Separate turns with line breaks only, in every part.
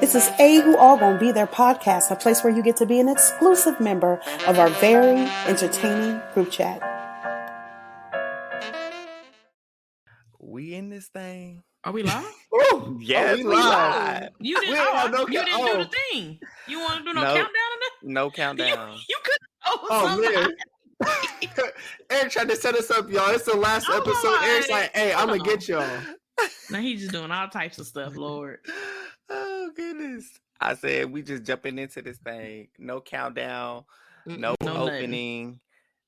This is A Who All Gonna Be Their podcast, a place where you get to be an exclusive member of our very entertaining group chat.
We in this thing.
Are we live?
Oh, yes,
we live.
You didn't. You didn't do the thing. You want to do no countdown?
No countdown.
You could.
Oh man. Eric tried to set us up, y'all. It's the last episode. Eric's like, "Hey, I'm gonna get y'all."
Now he's just doing all types of stuff, Lord.
Oh goodness! I said we just jumping into this thing. No countdown. No opening. Nothing.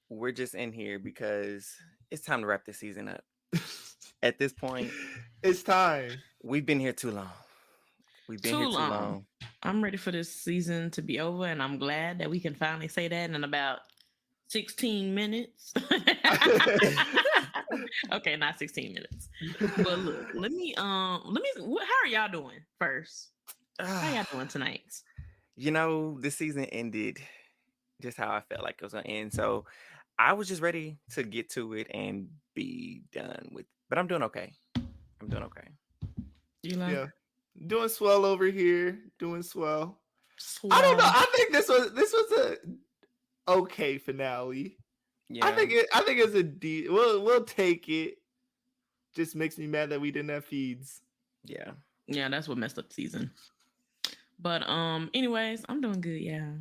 We're just in here because it's time to wrap this season up. At this point,
it's time.
We've been here too long. We've been here too long.
I'm ready for this season to be over, and I'm glad that we can finally say that in about 16 minutes. Okay, not 16 minutes. But look, let me. How are y'all doing first? How y'all doing tonight?
You know, this season ended just how I felt like it was gonna end. So I was just ready to get to it and be done with. But I'm doing okay.
Yeah, doing swell over here. Doing swell. I don't know. I think this was a okay finale. Yeah, I think it's a D. We'll take it. Just makes me mad that we didn't have feeds.
Yeah,
that's what messed up the season. But anyways, I'm doing good. Yeah,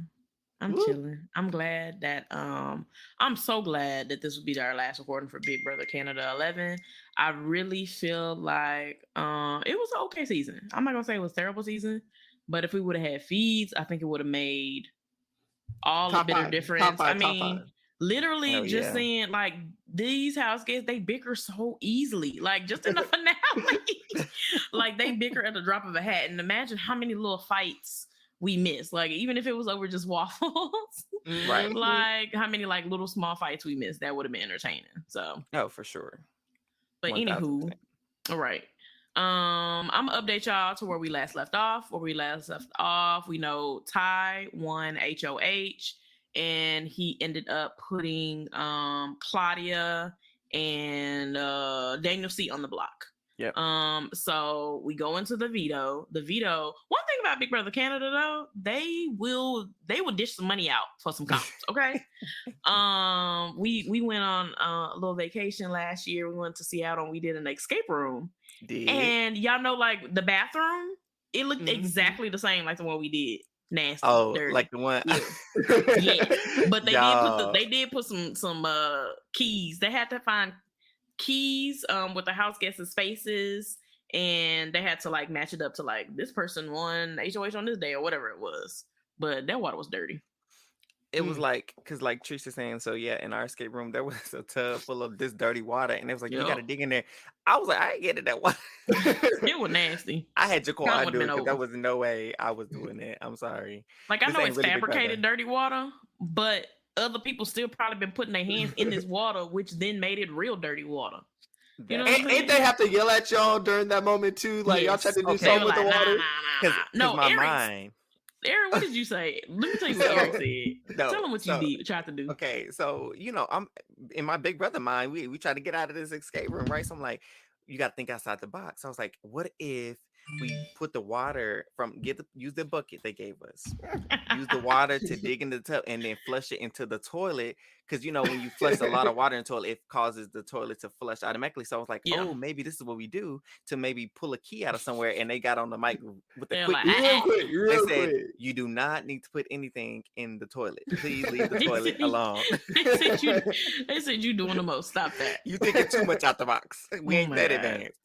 I'm chilling. I'm glad that I'm so glad that this will be our last recording for Big Brother Canada 11. I really feel like it was an okay season. I'm not gonna say it was a terrible season, but if we would have had feeds, I think it would have made all a bit of difference. I mean, literally just saying like these house guests, they bicker so easily. Like just in the finale, like they bicker at the drop of a hat. And imagine how many little fights we missed. Like even if it was over just waffles, right? Like how many like little small fights we missed. That would have been entertaining. So
for sure.
But 1,000%. Anywho, all right. I'm gonna update y'all to where we last left off. We know Ty won HOH, and he ended up putting Claudia and Daniel C on the block.
Yep.
So we go into the veto. One thing about Big Brother Canada though, they will dish some money out for some comps. Okay. We went on a little vacation last year. We went to Seattle and we did an escape room. And y'all know, like the bathroom, it looked exactly the same like the one we did. Nasty, dirty.
Like the one.
Yeah. But they did put some keys. They had to find keys with the house guests' faces, and they had to like match it up to like this person won HOH on this day or whatever it was. But that water was dirty.
It was like, because like Trisha saying, so yeah, in our escape room there was a tub full of this dirty water, and it was like you gotta dig in there. I was like, I ain't getting that water.
It was nasty.
I had Jaquan do it because there was no way I was doing it. I'm sorry.
Like I know it's really fabricated dirty water, but other people still probably been putting their hands in this water, which then made it real dirty water.
You know, ain't they have to yell at y'all during that moment too? Like y'all tried to do something with the water.
No,
my mind.
Aaron, what did you say? Let me tell you what Aaron said. Tell him what you tried to do.
Okay, so I'm in my big brother mind. We tried to get out of this escape room, right? So I'm like, you got to think outside the box. I was like, what if we put the water use the bucket they gave us, use the water to dig into the tub and then flush it into the toilet? Because when you flush a lot of water in the toilet, it causes the toilet to flush automatically. So I was like, oh, maybe this is what we do to maybe pull a key out of somewhere. And they got on the mic with the real quick. You do not need to put anything in the toilet. Please leave the toilet alone.
They said you doing the most. Stop that.
You thinking too much out the box. We ain't that advanced.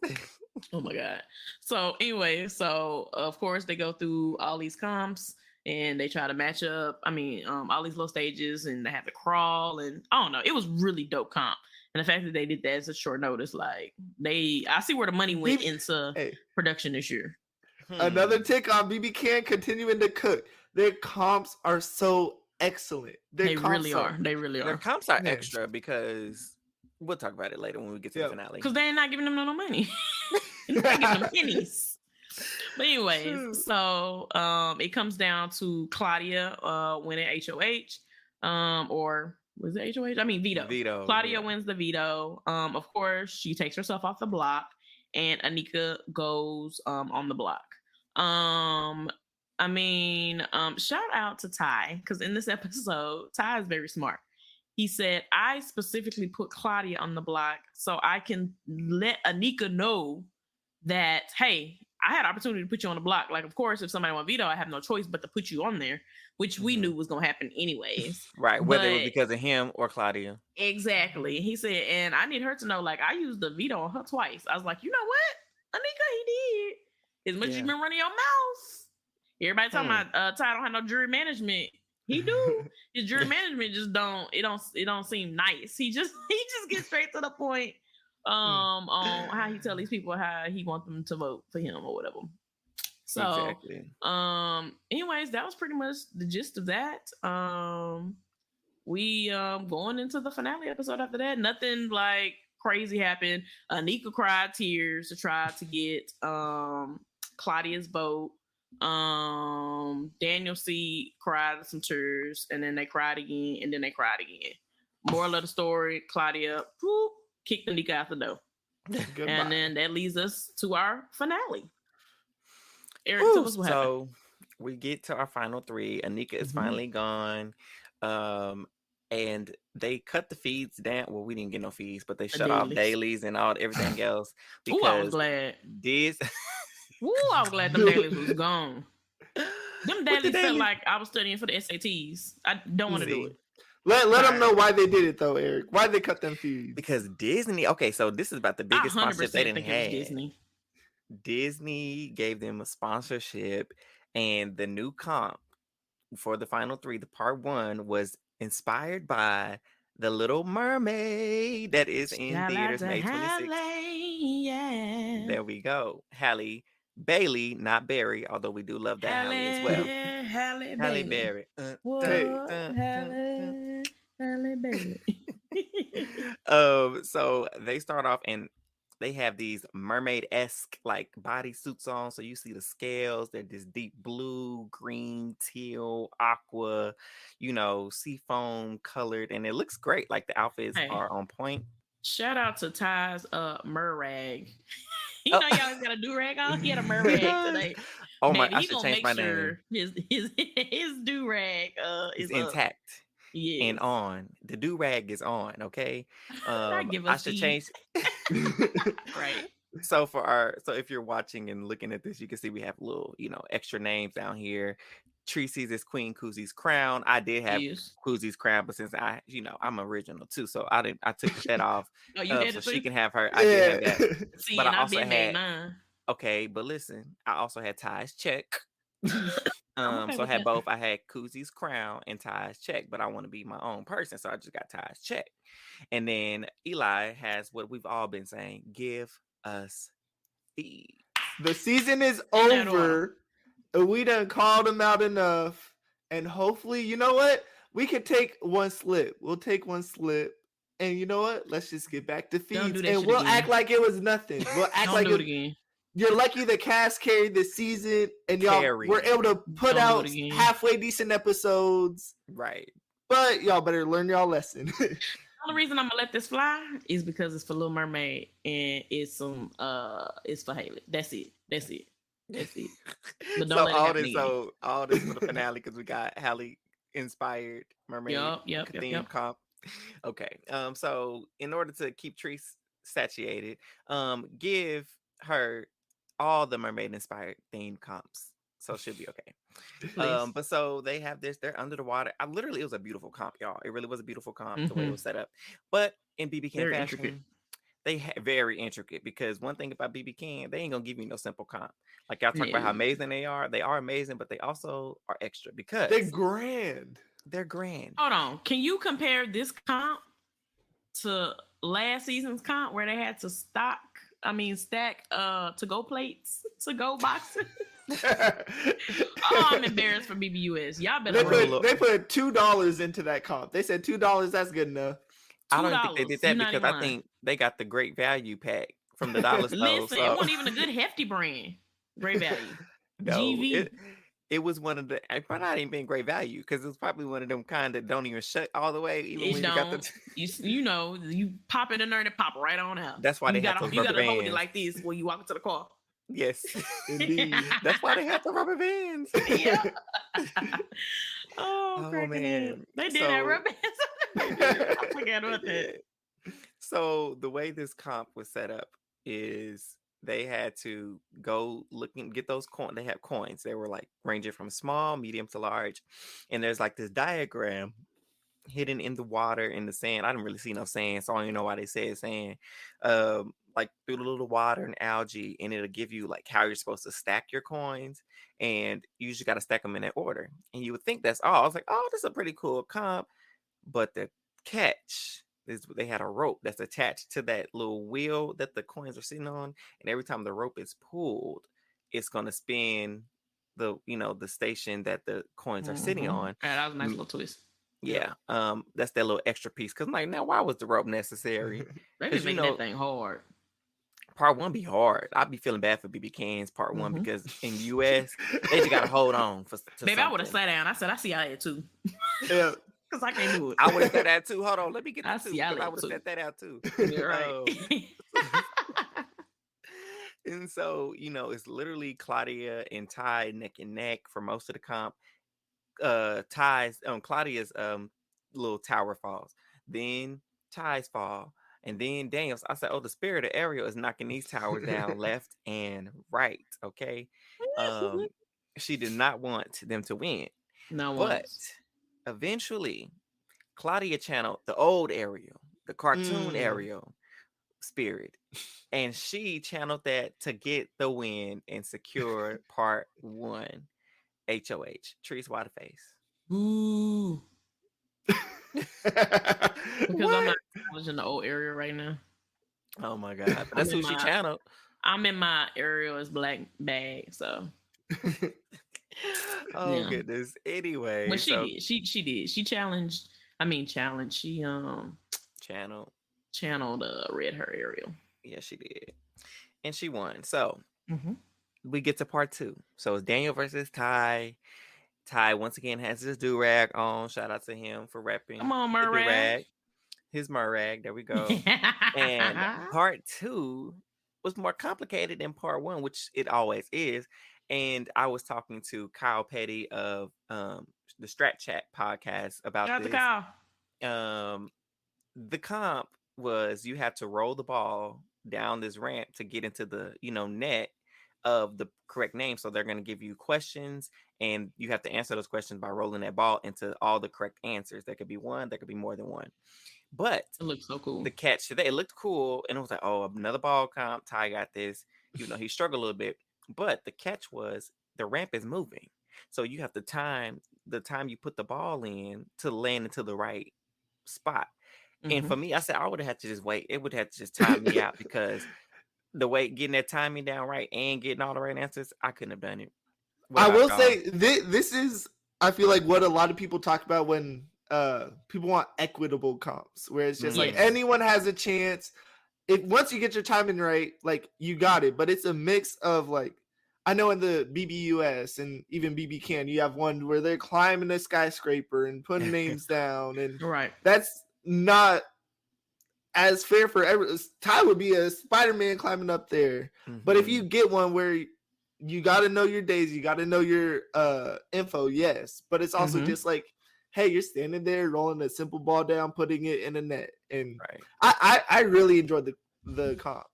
Oh my God. So anyway, of course they go through all these comps and they try to match up. I mean, all these little stages, and they have to crawl, and I don't know. It was really dope comp. And the fact that they did that is a short notice. Like I see where the money went into production this year.
Another tick on BBCAN continuing to cook. Their comps are so excellent.
They really are.
Their comps are extra because we'll talk about it later when we get to the finale.
Because they're not giving them no money. They're not giving them pennies. But anyways, so it comes down to Claudia winning HOH. Or was it HOH? I mean veto. Claudia wins the veto. Of course, she takes herself off the block, and Anika goes on the block. I mean, shout out to Ty, because in this episode, Ty is very smart. He said, I specifically put Claudia on the block so I can let Anika know that, hey, I had opportunity to put you on the block. Like, of course, if somebody want veto, I have no choice but to put you on there, which we knew was going to happen anyways.
Right. Whether it was because of him or Claudia.
Exactly. He said, and I need her to know, like, I used the veto on her twice. I was like, you know what? Anika, he did. As much as you've been running your mouth. Everybody talking about Ty don't have no jury management. He do. His jury management just don't seem nice. He just gets straight to the point on how he tell these people how he want them to vote for him or whatever. So anyways, that was pretty much the gist of that. We going into the finale episode after that. Nothing like crazy happened. Anika cried tears to try to get Claudia's vote. Daniel C cried some tears, and then they cried again, and then they cried again. Moral of the story: Claudia kicked Anika out the door. And then that leads us to our finale. Eric, tell us what happened.
So we get to our final three. Anika is finally gone. And they cut the feeds down. Well, we didn't get no feeds, but they shut off dailies and everything else. Because
I was glad. I was glad them dailies was gone. Them dailies felt like I was studying for the SATs. I don't want to do it.
Let them know why they did it though, Eric. Why they cut them feeds?
Because Disney. Okay, so this is about the biggest sponsorship they didn't have. Disney gave them a sponsorship, and the new comp for the final three, the part one, was inspired by The Little Mermaid that is in theaters May 26th. There we go. Halle Bailey, not Berry, although we do love that Halle as well. Halle Berry.
Halle Bailey.
So they start off and they have these mermaid-esque like bodysuits on. So you see the scales, they're this deep blue, green, teal, aqua, seafoam colored, and it looks great. Like the outfits are on point.
Shout out to Ty's merrag. You know, y'all got a do-rag on. He had a merrag today.
Oh my! I should change my name.
His do-rag is
intact.
Yeah,
and on. The do-rag is on. Okay. I should change.
Right.
So if you're watching and looking at this, you can see we have little, extra names down here. Tracy's is Queen Koozi's crown. I did have Koozi's crown, but since I'm original too, so I took that off.
Oh, you had
so
it
she
too?
can have her. I did have that.
See,
but
and
I also had
mine.
Okay, but listen, I also had Ty's check. So I had both. I had Koozi's crown and Ty's check, but I want to be my own person, so I just got Ty's check. And then Eli has what we've all been saying: give us feeds.
The season is over. We done called them out enough, and hopefully, you know what? We could take one slip. We'll take one slip, and you know what? Let's just get back to feeds, and we'll act like it was nothing. We'll act like it again. You're lucky the cast carried this season, and y'all were able to put out halfway decent episodes.
Right.
But y'all better learn y'all lesson.
The only reason I'm gonna let this fly is because it's for Little Mermaid and it's for Haley. That's it. But don't
all this for the finale because we got Halle inspired mermaid theme comp. Okay. So in order to keep Treese satiated, give her all the mermaid inspired theme comps. So she'll be okay. But so they have this, they're under the water. It was a beautiful comp, y'all. It really was a beautiful comp the way it was set up. But in BBCAN fashion, intricate. Very intricate, because one thing about BBCAN, they ain't gonna give you no simple comp. Like y'all talk about how amazing they are. They are amazing, but they also are extra because
they're grand.
Hold on. Can you compare this comp to last season's comp where they had to stack to-go plates, to-go boxes? I'm embarrassed for BBUS. Y'all better
they put $2 into that comp. They said $2, that's good enough.
I don't think they did that because I think they got the great value pack from the dollar store.
Listen, it wasn't even a good hefty brand. Great value.
No,
GV.
It was one of the. It probably not even been great value because it was probably one of them kind that don't even shut all the way. Even when you got the.
You pop it in there and it pop right on out.
That's why you gotta
hold it like this when you walk into the car.
Yes.
Indeed.
That's why they have the rubber bands.
Yeah. Oh,
Oh
cracking it.
man.
They did
So
have rubber bands. They did. I forgot
they
about that.
did. So the way this comp was set up is they had to go get those coins. They have coins. They were like ranging from small, medium to large. And there's like this diagram hidden in the water, in the sand. I didn't really see no sand, so I don't even know why they said sand. Like through the little water and algae, and it'll give you like how you're supposed to stack your coins, and you usually got to stack them in that order. And you would think that's all. I was like, oh, this is a pretty cool comp, but the catch is they had a rope that's attached to that little wheel that the coins are sitting on, and every time the rope is pulled, it's gonna spin the station that the coins are sitting on.
Yeah, that was a nice little twist.
Yeah. That's that little extra piece. Cause I'm like, now why was the rope necessary?
They
Because
just making that thing hard.
part one be hard. I'd be feeling bad for BBCAN's part one because in US they just gotta hold on to
Baby, I would have
something.
sat down. I said, I see y'all at too.
Yeah.
Because I can't do it.
I would have said that too. Hold on, let me get
I
that too.
see y'all
Because I
at
would have
too.
said that out too.
You're right.
And so, it's literally Claudia and Ty neck and neck for most of the comp. Claudia's little tower falls, then Ty's fall, and then Daniel's. I said, oh, the spirit of Ariel is knocking these towers down left and right. Okay. She did not want them to win.
No
But
once.
eventually Claudia channeled the old Ariel, the cartoon Ariel spirit, and she channeled that to get the win and secure part one. HOH, Trees Waterface.
Ooh. Because I'm not in the old area right now.
Oh my god. But that's who she channeled.
I'm in my area as black bag, so
oh goodness. Anyway.
But she did. She did. She challenged. She channeled red hair Ariel.
Yeah, she did. And she won. So we get to part two. So it's Daniel versus Ty. Ty once again has his do-rag on. Shout out to him for repping.
Come on, Murrag.
His Murrag. There we go. And part two was more complicated than part one, which it always is. And I was talking to Kyle Petty of the Strat Chat podcast about this. The comp was you have to roll the ball down this ramp to get into the net of the correct name. So they're going to give you questions, and you have to answer those questions by rolling that ball into all the correct answers. There could be one, there could be more than one. But
it looks so cool.
The catch today, it looked cool, and it was like, oh, another ball comp. Ty got this. He struggled a little bit, but the catch was the ramp is moving, so you have to time you put the ball in to land into the right spot. And for me, I said I would have had to just wait. It would have to just time me out because the way getting that timing down right and getting all the right answers, I couldn't have done it.
I will say this is, I feel like, what a lot of people talk about when people want equitable comps, where it's just like anyone has a chance. If once you get your timing right, like you got it. But it's a mix of like, I know in the BBUS and even BBCAN, you have one where they're climbing a skyscraper and putting names down, and that's not as fair for everyone. Ty would be a Spider-Man climbing up there. But if you get one where you got to know your days, you got to know your info, yes. But it's also just like, hey, you're standing there rolling a simple ball down, putting it in a net. And I really enjoyed the comp.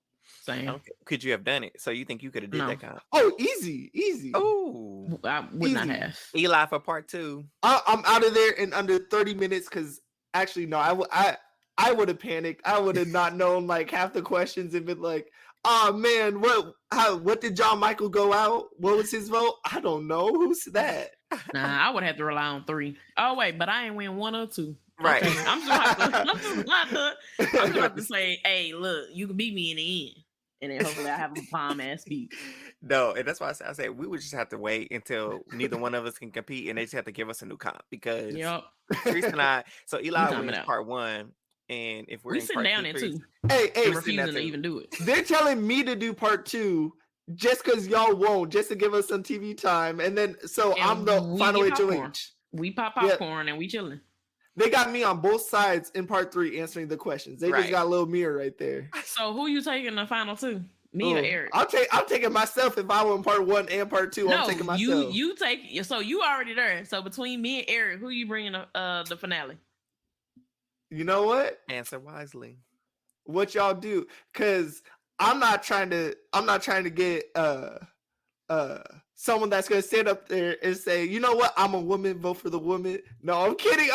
Same.
Okay. Could you have done it? So you think you could have did that comp?
Oh, easy.
Oh,
I would not have.
Eli for part two.
I'm out of there in under 30 minutes because actually, no, I would have panicked. I would have not known like half the questions and been like, oh man, what did John Michael go out? What was his vote? I don't know. Who's that?
Nah, I would have to rely on 3. Oh wait, but I ain't win 1 or 2.
Right.
Okay. I'm just about to say, hey, look, you can beat me in the end. And then hopefully I have a bomb ass beat.
No, and that's why I said we would just have to wait until neither one of us can compete, and they just have to give us a new comp because Teresa and I. So Eli wins part 1, and if we're
sitting down there too,
hey,
refusing to even do it.
They're telling me to do part 2 just because y'all won't, just to give us some TV time, and then I'm the final HOH.
We pop popcorn and we chilling.
They got me on both sides in part 3 answering the questions. They just got a little mirror right there.
So who you taking the final 2? Me or Eric?
I'm taking myself if I win part 1 and part 2. I'm taking myself.
You take. So you already there. So between me and Eric, who you bringing the finale?
You know what?
Answer wisely.
What y'all do? Because I'm not trying to get someone that's gonna stand up there and say, you know what? I'm a woman. Vote for the woman. No, I'm kidding,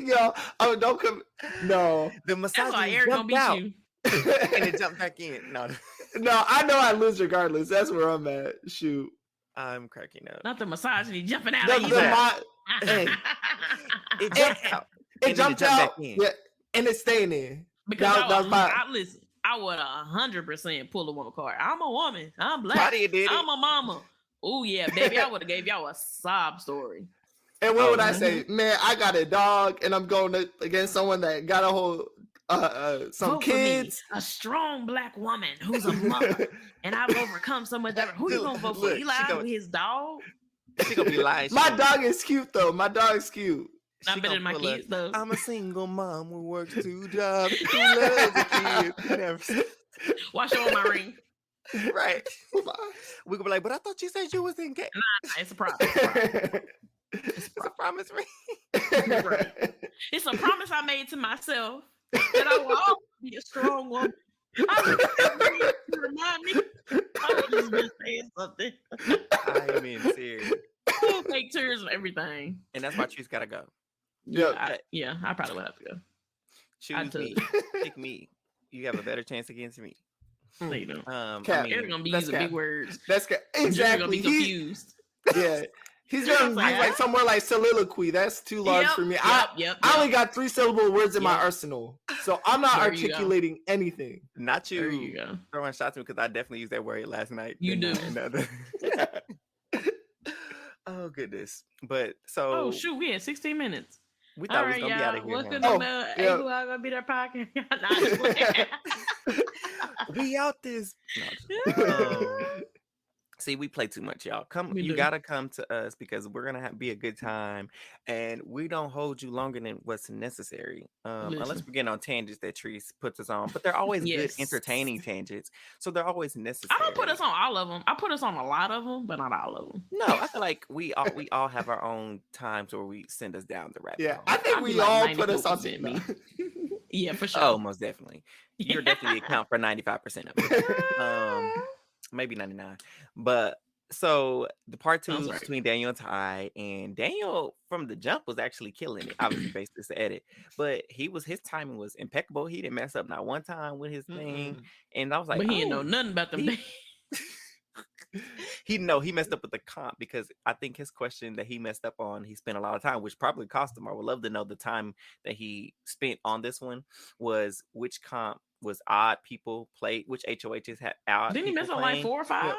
y'all. Oh, don't come. No,
the misogyny jumped out. And it jumped back in. No,
I know I lose regardless. That's where I'm at. Shoot,
I'm cracking up.
Not the misogyny jumping out.
It jumped out.
It jumped out. Yeah, and it's staying in.
Because listen, I would 100% pull a woman card. I'm a woman. I'm black. I'm a mama. Oh yeah, baby. I would have gave y'all a sob story.
And what would I say? Man, I got a dog, and I'm going against someone that got a whole some kids.
A strong black woman who's a mother, and I've overcome so much. Who you gonna vote for? Eli with his dog?
She gonna be lying.
My dog is cute though. My dog's cute.
Not better than my kids though.
I'm a single mom who works 2 jobs. Who loves a kid.
Watch over my ring.
Right. We could be like, but I thought you said you was engaged.
Nah, it's a promise.
It's a promise ring.
Right. It's a promise I made to myself that I will always be a strong woman. I remind me. I was just been saying something.
I am in serious.
Fake tears and everything.
And that's why Trees gotta go.
Yeah, I probably would have to go.
Choose me. Pick me. You have a better chance against me.
No, you don't.
Eric's
gonna be using big words.
That's exactly.
You're gonna be confused.
Yeah. He's gonna use like somewhere like soliloquy. That's too large for me. I only got 3-syllable words in my arsenal, so I'm not articulating anything.
Not you.
There you go.
Throwing shots at me because I definitely used that word last night.
You do.
Oh goodness! But so.
Oh shoot! We had 16 minutes.
We thought we was gonna be out of here.
Welcome to who are gonna be their podcast.
We out this. See, we play too much, y'all. You gotta come to us because we're gonna be a good time, and we don't hold you longer than what's necessary. Unless we get on tangents that Trees puts us on, but they're always good, entertaining tangents, so they're always necessary.
I don't put us on all of them. I put us on a lot of them, but not all of them.
No, I feel like we all have our own times where we send us down the rabbit hole.
I think we all put us on me.
Yeah, for sure.
Oh, most definitely. You're definitely account for 95% of it. Maybe 99. But so the part 2 is between Daniel and Ty, and Daniel from the jump was actually killing it. Obviously, based this edit, but his timing was impeccable. He didn't mess up not one time with his thing, and I was like,
but he didn't know nothing about them.
He messed up with the comp because I think his question that he messed up on, he spent a lot of time, which probably cost him. I would love to know the time that he spent on this one was which comp was odd people played, which HOHs had odd.
Didn't he mess up like 4 or 5?
Yeah.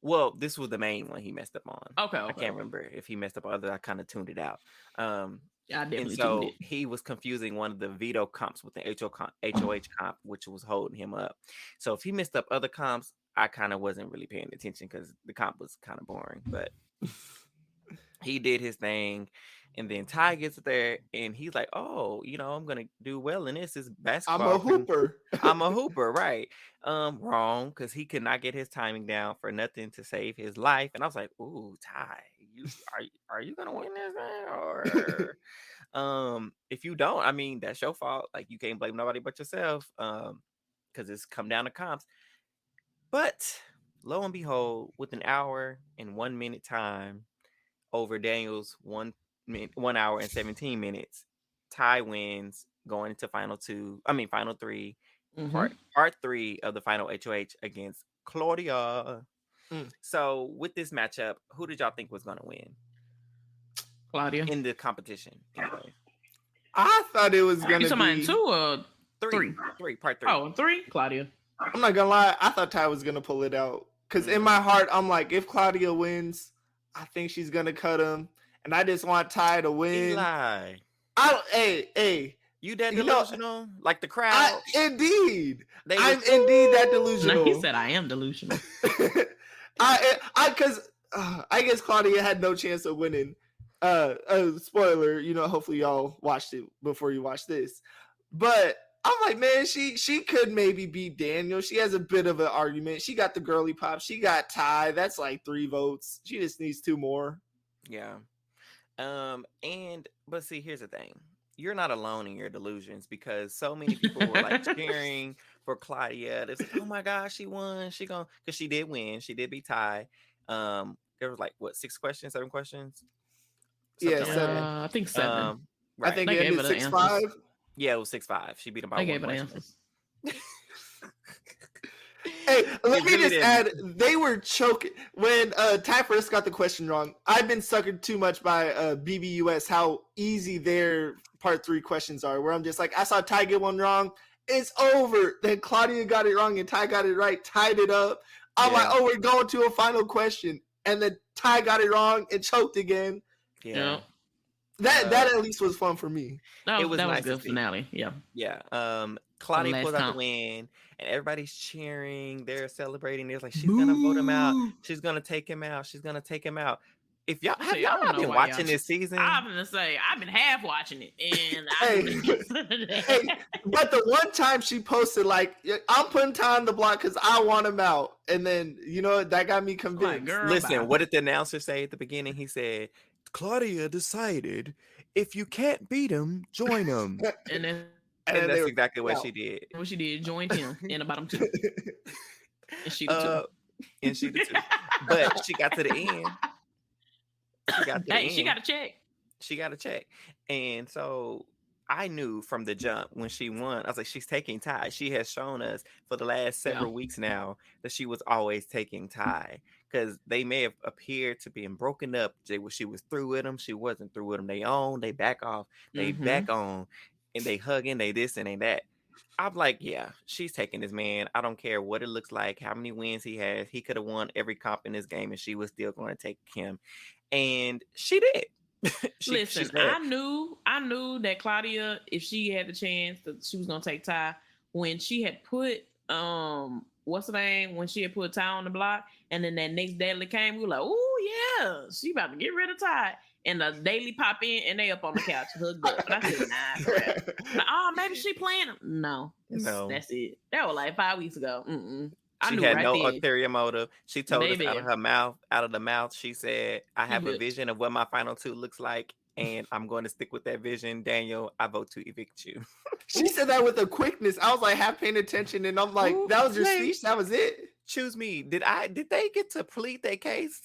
Well, this was the main one he messed up on.
Okay.
I can't remember if he messed up on other. I kind of tuned it out.
I definitely
tuned it. He was confusing one of the veto comps with the HOH comp, which was holding him up. So if he messed up other comps, I kind of wasn't really paying attention because the comp was kind of boring. But he did his thing. And then Ty gets there and he's like, oh, I'm going to do well in this. Is basketball.
I'm a hooper.
I'm a hooper, right. Wrong, because he could not get his timing down for nothing to save his life. And I was like, ooh, Ty, are you going to win this thing? Or if you don't, I mean, that's your fault. Like, you can't blame nobody but yourself because it's come down to comps. But lo and behold, with an hour and 1 minute time over Daniel's 1 hour and 17 minutes, Ty wins going into final 3, part 3 of the final HOH against Claudia. So with this matchup, who did y'all think was going to win?
Claudia.
In the competition. Anyway.
I thought it was going to be...
You 2 or 3?
3, part 3.
Oh, 3? Claudia.
I'm not going to lie. I thought Ty was going to pull it out. Because in my heart, I'm like, if Claudia wins, I think she's going to cut him. And I just want Ty to win.
Eli.
Hey.
You that delusional? Like the crowd?
Indeed. I'm indeed that delusional.
No, he said I am delusional.
Because I guess Claudia had no chance of winning. Spoiler, hopefully y'all watched it before you watch this. But I'm like, man, she could maybe beat Daniel. She has a bit of an argument. She got the girly pop. She got Ty. That's like 3 votes. She just needs 2 more.
Yeah. But see, here's the thing. You're not alone in your delusions because so many people were like cheering for Claudia. It's like, oh my gosh, she won. Because she did win. She did beat Ty. There was like what 6 questions, 7 questions?
Yeah, 7.
I think 7.
Right. I think it ended 6-5.
Yeah, it was 6-5. She beat him by 1
gave it
question.
answers.
Hey, let me just add, they were choking when Ty first got the question wrong. I've been suckered too much by BBUS, how easy their part 3 questions are, where I'm just like, I saw Ty get one wrong, it's over. Then Claudia got it wrong and Ty got it right, tied it up. I'm like, oh, we're going to a final question. And then Ty got it wrong and choked again.
Yeah.
That at least was fun for me.
That was
nice
a good finale. Yeah.
Yeah. Claudia pulled out the win, and everybody's cheering. They're celebrating. They're like, she's gonna vote him out. She's gonna take him out. She's gonna take him out. If y'all have y'all not been watching this season,
I'm gonna say I've been half watching it, and
but the one time she posted like, I'm putting Ty on the block because I want him out, and then that got me convinced.
Listen, what did the announcer say at the beginning? He said, Claudia decided if you can't beat him, join him. And that's exactly what she did.
What she did, joined him in the bottom 2. And she the 2.
And she the 2. But she got to the end.
She got a check.
She got a check. And so I knew from the jump when she won, I was like, she's taking Ty. She has shown us for the last several weeks now that she was always taking Ty. Because they may have appeared to be broken up. She was through with him. She wasn't through with him. They on, they back off, they back on. And they hugging, they this and they that. I'm like, yeah, she's taking this man. I don't care what it looks like, how many wins he has. He could have won every comp in this game, and she was still going to take him. And she did.
Listen, I knew that Claudia, if she had the chance, that she was going to take Ty. When she had put what's the name? When she had put Ty on the block, and then that next daily came, we were like, oh yeah, she about to get rid of Ty. And the daily pop in, and they up on the couch hugged up. And I said, nah, crap. Like, maybe she playing him. No, that's it. That was like 5 weeks ago.
She had no ulterior motive. She told us out of the mouth. She said, I have a vision of what my final 2 looks like, and I'm going to stick with that vision. Daniel, I vote to evict you.
She said that with a quickness. I was like half paying attention, and I'm like, that was your speech? That was it?
Choose me. Did they get to plead their case?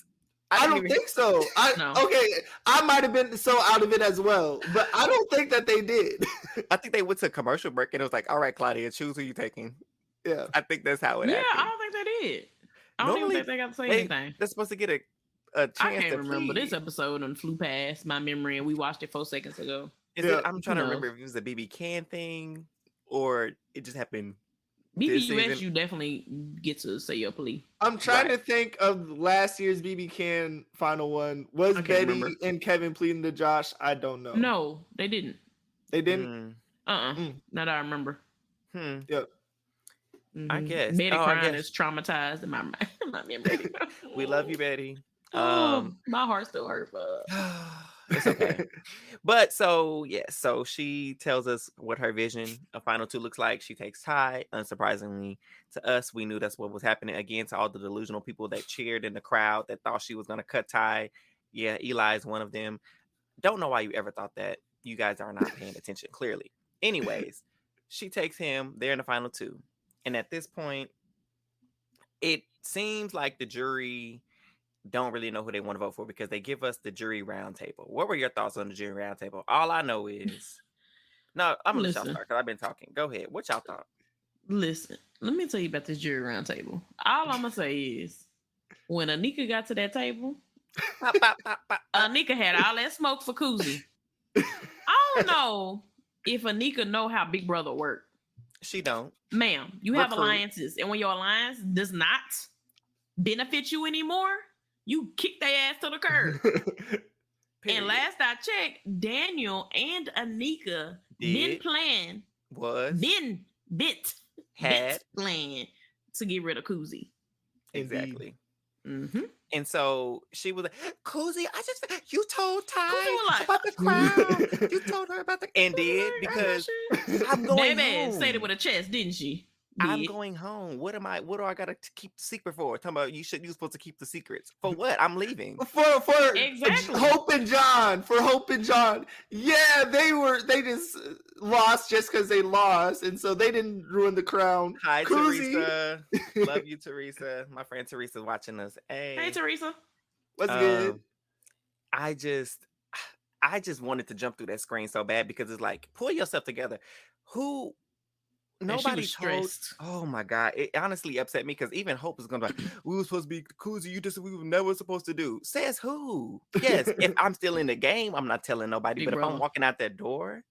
I don't think so. Okay, I might have been so out of it as well, but I don't think that they did.
I think they went to a commercial break and it was like, all right, Claudia, choose who you taking.
Yeah.
I think that's how it happened.
Yeah, I don't think they did. I don't even think they got to say anything.
They're supposed to get a chance to
I can't remember. This episode and flew past my memory, and we watched it 4 seconds ago.
I'm trying to remember if it was a BBCAN thing or it just happened.
BBUS, you definitely get to say your plea.
I'm trying to think of last year's BBCAN final one. Was Betty and Kevin pleading to Josh? I don't know.
No, they didn't.
They didn't?
Not that I remember.
Yep.
I guess.
Betty crying is traumatized in my memory.
We love you, Betty.
My heart still hurts.
It's okay. But so she tells us what her vision of final 2 looks like. She takes Ty. Unsurprisingly to us, we knew that's what was happening. Again, to all the delusional people that cheered in the crowd that thought she was going to cut Ty. Yeah, Eli is one of them. Don't know why you ever thought that. You guys are not paying attention, clearly. Anyways, she takes him. They're in the final 2. And at this point, it seems like the jury don't really know who they want to vote for because they give us the jury roundtable. What were your thoughts on the jury roundtable? All I know is, no, I'm gonna let y'all start because I've been talking. Go ahead. What y'all thought?
Listen, let me tell you about this jury roundtable. All I'm gonna say is, when Anika got to that table, Anika had all that smoke for Koozie. I don't know if Anika know how Big Brother work.
She don't.
Ma'am, you have alliances, and when your alliance does not benefit you anymore, you kick their ass to the curb. And last I checked, Daniel and Anika been plan to get rid of Koozie.
Exactly.
Mm-hmm.
And so she was like, Kuzi, you told Ty
Like,
about the crowd. You told her about the, and did, because I'm going home.
Said it with a chest, didn't she?
I'm going home. What do I gotta keep the secret for? Talking about you supposed to keep the secrets. For what? I'm leaving.
For
exactly.
Hope and John. For Hope and John. Yeah, they just lost just because they lost, and so they didn't ruin the crown.
Hi, Teresa. Love you, Teresa. My friend Teresa's watching us.
Hey, Teresa.
What's good?
I just wanted to jump through that screen so bad, because it's like, pull yourself together. Nobody told. Oh my God! It honestly upset me, because even Hope was gonna be like, we were supposed to be Kuzi. We were never supposed to do. Says who? Yes. If I'm still in the game, I'm not telling nobody. But if I'm walking out that door,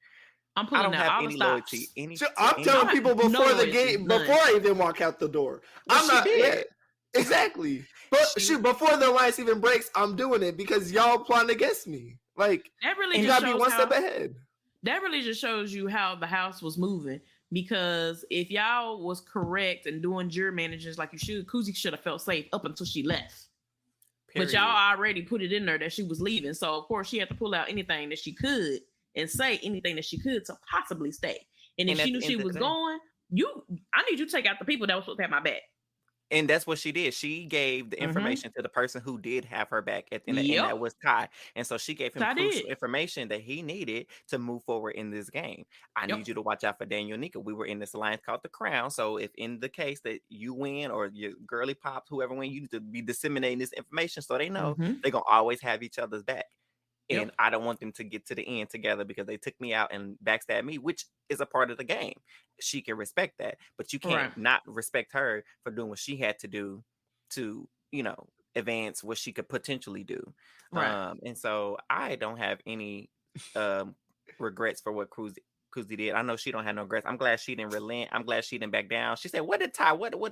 I don't have any loyalty.
I'm telling people before the game, before I even walk out the door. I'm not. Yeah, exactly. But before the alliance even breaks, I'm doing it because y'all plotting against me. Like,
that really
you gotta be one step ahead.
That really just shows you how the house was moving. Because if y'all was correct and doing jury managers like you should, Kuzi should have felt safe up until she left. Period. But y'all already put it in there that she was leaving. So, of course, she had to pull out anything that she could and say anything that she could to possibly stay. And if she knew she was going, I need you to take out the people that was supposed to have my back.
And that's what she did. She gave the information to the person who did have her back at the end, and that was Ty. And so she gave him crucial information that he needed to move forward in this game. I need you to watch out for Daniel Nika. We were in this alliance called the Crown. So if in the case that you win or your girly pops, whoever win, you need to be disseminating this information so they know they're going to always have each other's back. And I don't want them to get to the end together because they took me out and backstabbed me, which is a part of the game. She can respect that, but you can't not respect her for doing what she had to do to, advance what she could potentially do. And so I don't have any regrets for what Kuzi did. I know she don't have no regrets. I'm glad she didn't relent. I'm glad she didn't back down. She said, what did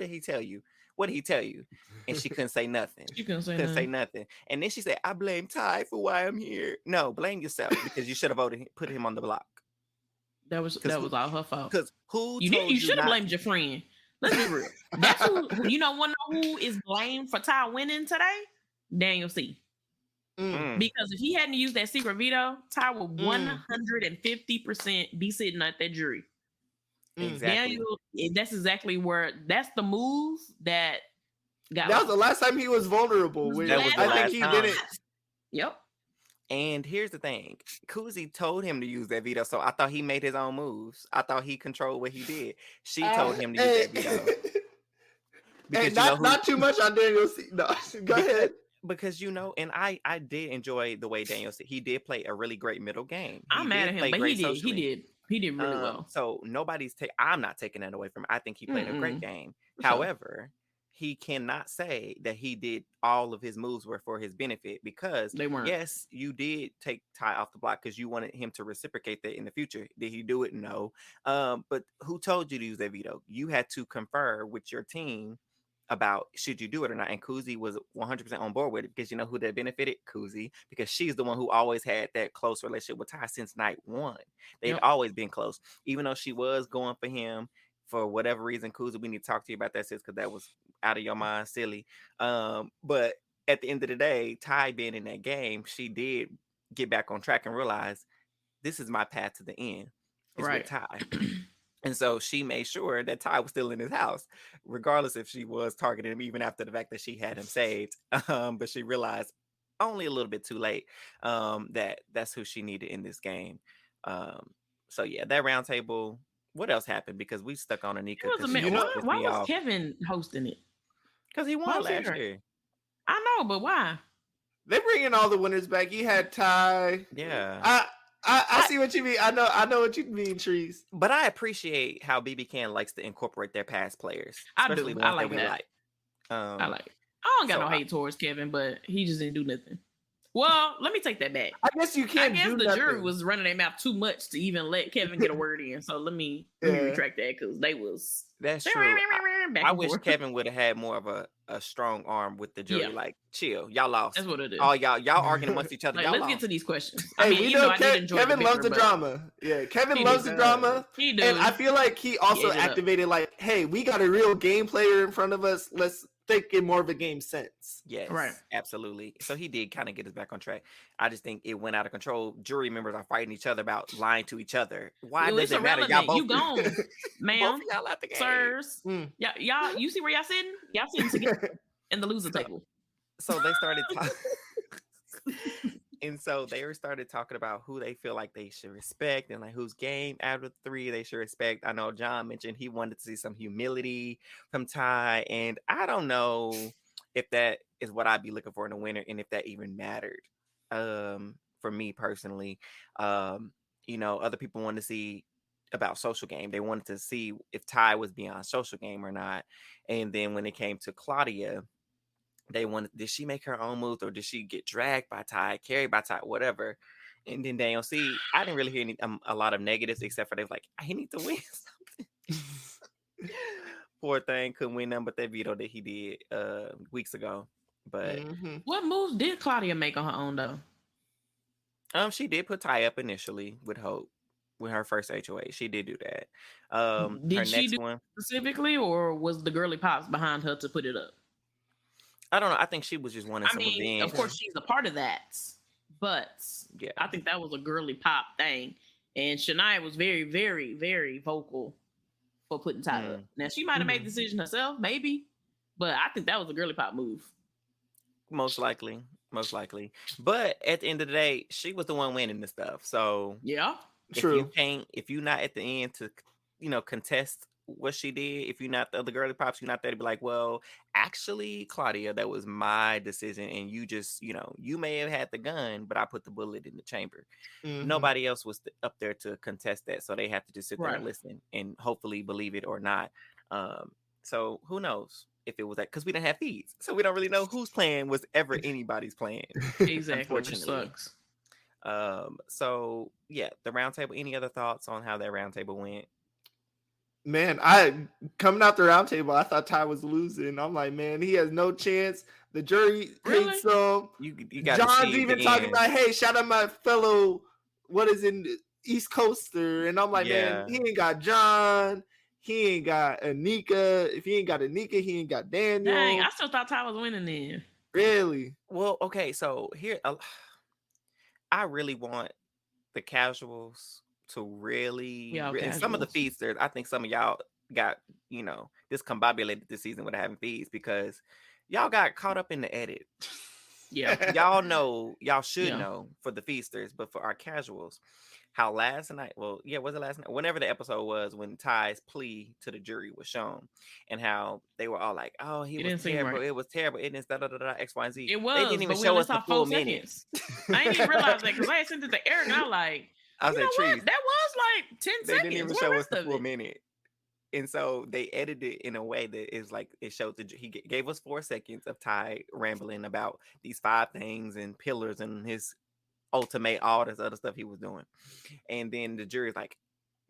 he tell you? What did he tell you? And she couldn't say nothing. She couldn't say nothing. And then she said, I blame Ty for why I'm here. No, blame yourself, because you should have put him on the block.
That was all her fault.
Because
you should have blamed your friend. Let's be real. That's who wanna know who is blamed for Ty winning today? Daniel C. Because if he hadn't used that secret veto, Ty would 150% be sitting at that jury.
Exactly.
Daniel, that's exactly that's the move that got.
That was the last time he was vulnerable. I think he did it.
Yep.
And here's the thing. Kuzi told him to use that veto, so I thought he made his own moves. I thought he controlled what he did. She told him to use that veto.
Because not too much on Daniel C. No, go ahead.
Because and I did enjoy the way Daniel C. He did play a really great middle game.
I'm mad at him, but he did really well.
So I'm not taking that away from him. I think he played a great game. However, he cannot say that he did all of his moves were for his benefit, because
they weren't.
Yes, you did take Ty off the block because you wanted him to reciprocate that in the future. Did he do it? No. But who told you to use that veto? You had to confer with your team about should you do it or not. And Kuzi was 100% on board with it, because you know who that benefited? Kuzi, because she's the one who always had that close relationship with Ty since night one. They'd always been close, even though she was going for him for whatever reason. Kuzi, we need to talk to you about that, sis, because that was out of your mind, silly. But at the end of the day, Ty being in that game, she did get back on track and realize this is my path to the end. It's with Ty. And so she made sure that Ty was still in his house, regardless if she was targeting him, even after the fact that she had him saved. But she realized only a little bit too late that that's who she needed in this game. So yeah, that round table. What else happened? Because we stuck on Anika.
Why was Kevin hosting it?
Because he won last year.
I know, but why?
They bringing all the winners back. You had Ty.
Yeah.
I see what you mean. I know what you mean, Trees.
But I appreciate how BBCAN likes to incorporate their past players.
Especially the ones that we like. I like it. I don't got no hate towards Kevin, but he just didn't do nothing. Well, let me take that back.
I guess you can't. I guess
the jury was running their mouth too much to even let Kevin get a word in. So let me retract that, because they was.
That's true. I wish Kevin would have had more of a strong arm with the jury. Yeah. Like, chill, y'all lost.
That's what it is.
Oh, y'all arguing amongst each other.
Like,
y'all
let's
lost.
get to these questions.
Hey, we know Kevin loves the drama. Yeah, Kevin loves the drama.
He does.
And I feel like he also activated like, hey, we got a real game player in front of us. Let's thinking more of a game sense.
Yes,
Right.
absolutely. So he did kind of get us back on track. I just think it went out of control. Jury members are fighting each other about lying to each other. Why
Well,
does
it's
it matter? Y'all
irrelevant.
both,
You gone,
both
ma'am,
of y'all out the game.
sirs. Y'all, you see where y'all sitting? Y'all sitting together in the loser table.
So they started talking. And so they started talking about who they feel like they should respect and like whose game out of the three they should respect. I know John mentioned he wanted to see some humility from Ty, and I don't know if that is what I'd be looking for in a winner and if that even mattered. For me personally, other people want to see about social game. They wanted to see if Ty was beyond social game or not. And then when it came to Claudia, they wanted, did she make her own moves or did she get dragged by Ty, carried by Ty, whatever? And then Daniel C, I didn't really hear a lot of negatives except for they was like, he need to win something. Poor thing, couldn't win nothing but that veto that he did weeks ago. But
what moves did Claudia make on her own though?
She did put Ty up initially with Hope. With her first HOA, she did do that.
Did
her
she
next
do
one
specifically, or was the girly pops behind her to put it up?
I don't know. I think she was just wanting some revenge.
Of course, she's a part of that, but
yeah,
I think that was a girly pop thing. And Shania was very, very, very vocal for putting Ty up. Now she might have made the decision herself, maybe, but I think that was a girly pop move.
Most likely. But at the end of the day, she was the one winning the stuff. So
yeah,
true.
If you're not at the end to, contest what she did, if you're not the other girly pops, you're not there to be like, well, actually, Claudia, that was my decision, and you just, you may have had the gun, but I put the bullet in the chamber. Nobody else was up there to contest that, so they have to just sit there and listen and hopefully believe it or not. So who knows if it was that, because we didn't have feeds, so we don't really know whose plan was ever anybody's plan.
Exactly,
unfortunately.
Sucks.
So yeah, the roundtable. Any other thoughts on how that roundtable went?
Man, I coming out the roundtable, I thought Ty was losing. I'm like, man, he has no chance. The jury hates him.
You got
John's even talking about, hey, shout out my fellow, what is in East Coaster, and I'm like, man, he ain't got John. He ain't got Anika. If he ain't got Anika, he ain't got Daniel.
Dang, I still thought Ty was winning then.
Really?
Well, okay, so here, I really want the casuals to really, and some of the feasters, I think some of y'all got, discombobulated this season with having feeds because y'all got caught up in the edit.
Yeah.
Y'all should know for the feasters, but for our casuals, how last night, was it last night? Whenever the episode was when Ty's plea to the jury was shown, and how they were all like, "Oh, he was terrible. It was terrible. It is X, Y, and Z."
It was.
They didn't even show us the full minute.
I didn't even realize that because I had sent it to Eric, and I was like, "That was like 10 seconds." They didn't even show us the full minute.
And so they edited it in a way that is like, it showed he gave us 4 seconds of Ty rambling about these 5 things and pillars and his ultimate, all this other stuff he was doing. And then the jury's like,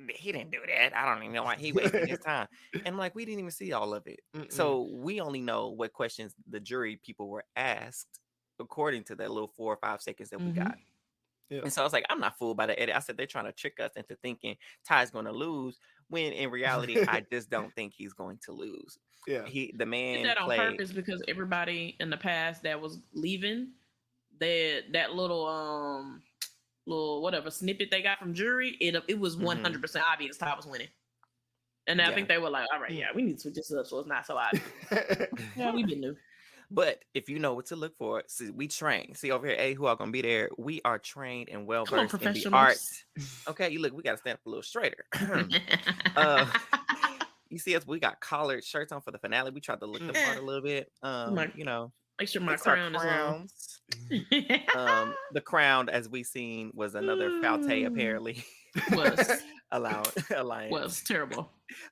he didn't do that. I don't even know why he wasted his time. And like, we didn't even see all of it. So we only know what questions the jury people were asked according to that little 4 or 5 seconds that we got. Yeah. And so I was like, I'm not fooled by the edit. I said, they're trying to trick us into thinking Ty's going to lose, when in reality, I just don't think he's going to lose.
Yeah.
The man
did that on purpose because everybody in the past that was leaving, that little whatever snippet they got from jury, it was 100% obvious Ty was winning. And I think they were like, all right, we need to switch this up so it's not so obvious. Yeah, we been new.
But if you know what to look for, see, we train. See over here, who are going to be there? We are trained and well versed in the art. Okay, you look, we got to stand up a little straighter. You see us, we got collared shirts on for the finale. We tried to look the part a little bit.
Make sure my crown is on.
The crown, as we seen, was another falte apparently.
Was
alliance.
Was terrible.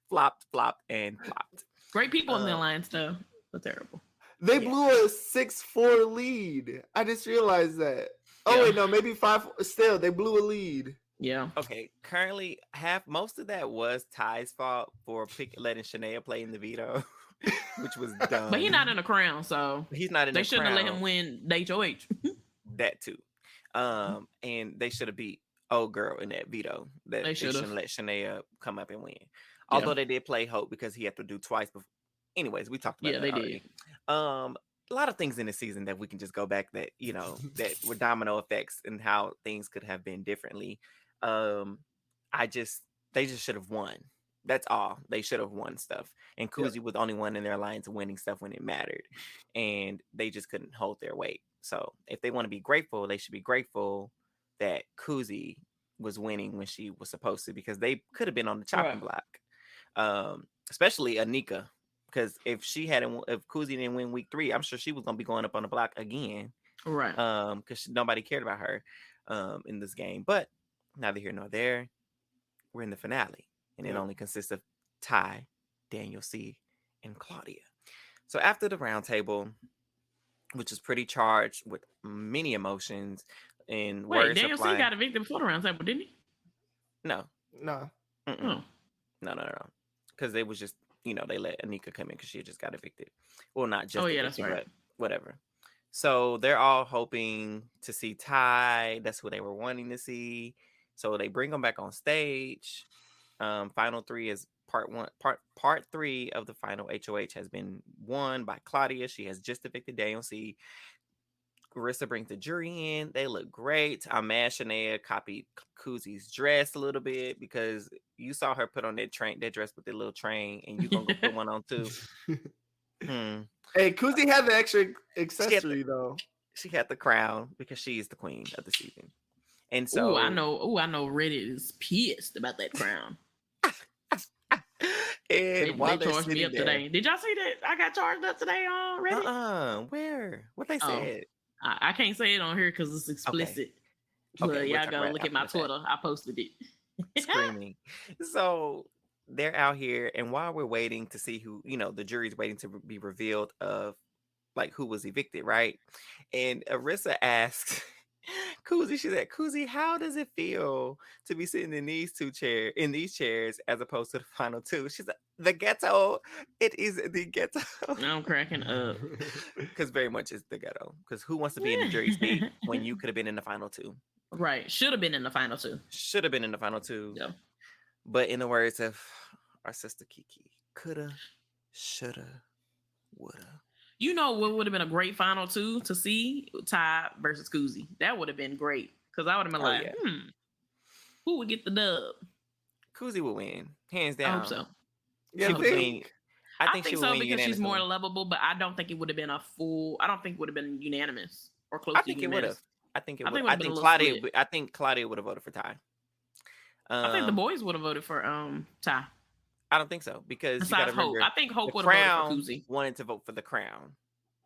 flopped, and flopped.
Great people in the alliance though, but terrible.
They blew a 6-4 lead. I just realized that. Oh wait, no, maybe 5. Still, they blew a lead.
Yeah.
Okay. Currently, most of that was Ty's fault for letting Shania play in the veto, which was dumb.
But he's not in a crown, so
he's not in.
They shouldn't have let him win the HOH.
That too. And they should have beat old girl in that veto. That they shouldn't let Shania come up and win. Although they did play Hope because he had to do twice anyways, we talked about
Yeah,
that
they
already. A lot of things in the season that we can just go back that, you know, that were domino effects and how things could have been differently. They just should have won. That's all. They should have won stuff. And Kuzi was the only one in their alliance winning stuff when it mattered. And they just couldn't hold their weight. So if they want to be grateful, they should be grateful that Kuzi was winning when she was supposed to, because they could have been on the chopping block. Especially Anika. Because if Kuzi didn't win week 3, I'm sure she was gonna be going up on the block again.
Right.
Because nobody cared about her in this game. But neither here nor there. We're in the finale. And it only consists of Ty, Daniel C, and Claudia. So after the roundtable, which is pretty charged with many emotions and words.
Daniel C got evicted before the roundtable, didn't he?
No.
No.
No. Because they was just, you know, they let Anika come in because she just got evicted. Well, not just evicted,
that's right.
but whatever. So they're all hoping to see Ty. That's who they were wanting to see. So they bring him back on stage. Final 3 is part 3 of the final HOH has been won by Claudia. She has just evicted Daniel C. Carissa brings the jury in. They look great. I'm mad Shania copied Kuzi's dress a little bit, because you saw her put on that dress with the little train, and you gonna go put one on too.
Hey, Kuzi had the extra accessory though.
She had the crown because she is the queen of the season. And so
I know Reddit is pissed about that crown.
And
they charged me up today. Did y'all see that? I got charged up today on Reddit.
Where? What they said?
I can't say it on here because it's explicit. Okay. But y'all go look at my Twitter. I posted it.
Screaming. So they're out here, and while we're waiting to see who, you know, the jury's waiting to be revealed of like who was evicted, right? And Arissa asked Kuzi, she said, Kuzi, how does it feel to be sitting in these chairs as opposed to the final 2? She's like, the ghetto. It is the ghetto.
I'm cracking up.
Because very much is the ghetto. Because who wants to be in the jury seat when you could have been in the final 2?
Right. Should have been in the final 2.
Should have been in the final 2.
Yeah.
But in the words of our sister Kiki, coulda, shoulda, woulda.
You know what would have been a great final 2 to see? Ty versus Kuzi. That would have been great. Because I would have been who would get the dub?
Kuzi would win. Hands down.
I hope so.
Yeah, I think she
so, because she's more lovable, but I don't think it would have been I don't think it would have been unanimous or close to unanimous.
I think it would. I think Claudia would have voted for Ty.
I think the boys would have voted for Ty.
I don't think so, because you gotta remember,
I think Hope would have voted for Kuzi.
Wanted to vote for the crown.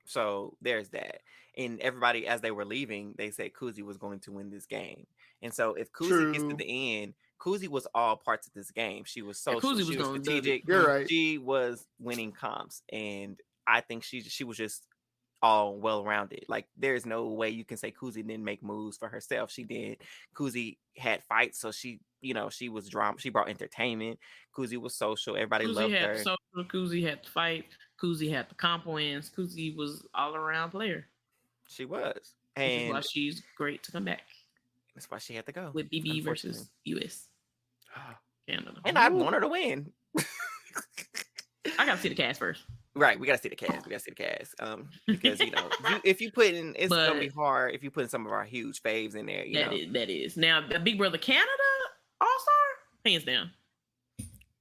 So there's that. And everybody, as they were leaving, they said Kuzi was going to win this game. And so if Kuzi gets to the end, Kuzi was all parts of this game. She was social, she was strategic.
You're right.
She was winning comps. And I think she was just all well-rounded. Like, there's no way you can say Kuzi didn't make moves for herself. She did. Kuzi had fights, so she, you know, she was drama. She brought entertainment. Kuzi was social. Everybody loved her.
Social. Kuzi had to fight. Kuzi had the comp wins. Kuzi was all-around player.
She was. And
that's why she's great to come back.
That's why she had to go.
With Byyyeee versus US. Canada.
And I want her to win.
I gotta see the cast first.
Right, we gotta see the cast. Because you know, if you put in, it's gonna be hard if you put in some of our huge faves in there.
That is. Now, the Big Brother Canada All-Star, hands down.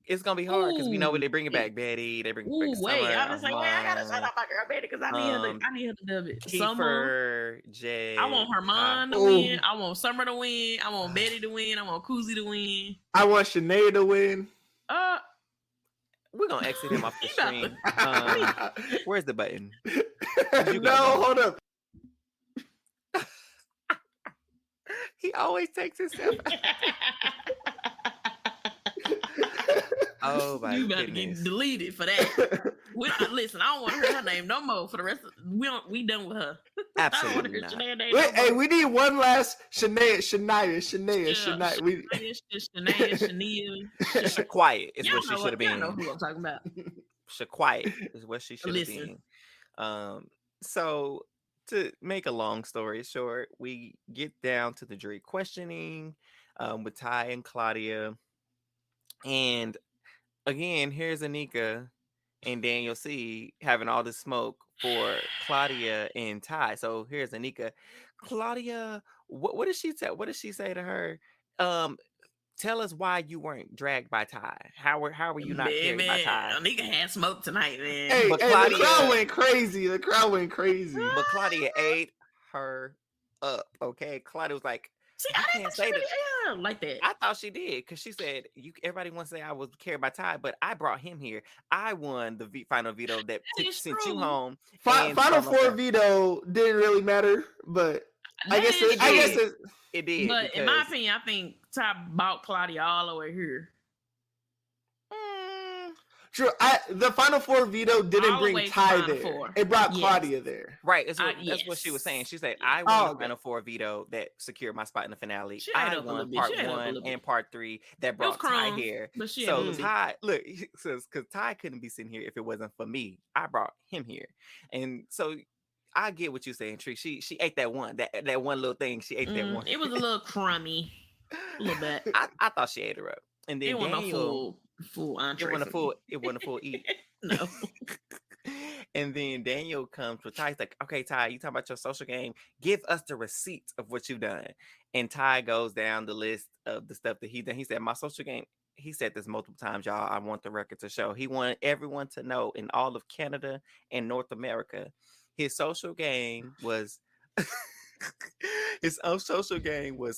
It's gonna be hard because we know they bring it back, Betty. They bring it back.
I was like, I gotta shout out my girl Betty because I need her to dub it.
Kiefer, Jay.
I want Herman to win. I want Summer to win. I want Betty to win. I want Kuzi to win.
I want Shanae to win.
We're gonna exit him off the screen. Where's the button?
Hold up.
He always takes himself. Oh my
you about
goodness.
to get deleted for that. Listen, I don't want to hear her name no more for the rest of we done with her.
Absolutely
not.
Hey, we need one last Shania.
Quiet is what she should have been.
I know who I'm talking about.
Quiet is what she should have been. So to make a long story short, we get down to the jury questioning with Ty and Claudia. And again, here's Anika and Daniel C having all this smoke for Claudia and Ty. So here's Anika. Claudia, what did she say? What did she say to her? Tell us why you weren't dragged by Ty. How were you not carried by Ty?
Anika had smoke tonight, man.
Hey,
But
Claudia, the crowd went crazy. The crowd went crazy.
But Claudia ate her up. Okay, Claudia was like,
See,
I
didn't
can't say that.
Like that.
I thought she did because she said everybody wants to say I was carried by Ty, but I brought him here. I won the final veto that sent you home.
Final four veto didn't really matter, but I guess it
did.
But in my opinion, I think Ty bought Claudia all the way here.
True. The final four veto didn't bring Ty there. It brought Claudia there.
Right. That's what she was saying. She said, I won the final four veto that secured my spot in the finale. I won part 1 and part 3 that brought Ty here. So Ty, look, because Ty couldn't be sitting here if it wasn't for me. I brought him here. And so I get what you're saying, Tree. She ate that one little thing. She ate that one.
It was a little crummy. A little bit.
I thought she ate her up. And then Daniel,
full entree.
It wasn't a full eat.
No.
And then Daniel comes with Ty. He's like, okay, Ty, you talking about your social game? Give us the receipts of what you've done. And Ty goes down the list of the stuff that he done. He said, my social game, he said this multiple times, y'all. I want the record to show. He wanted everyone to know in all of Canada and North America, his social game was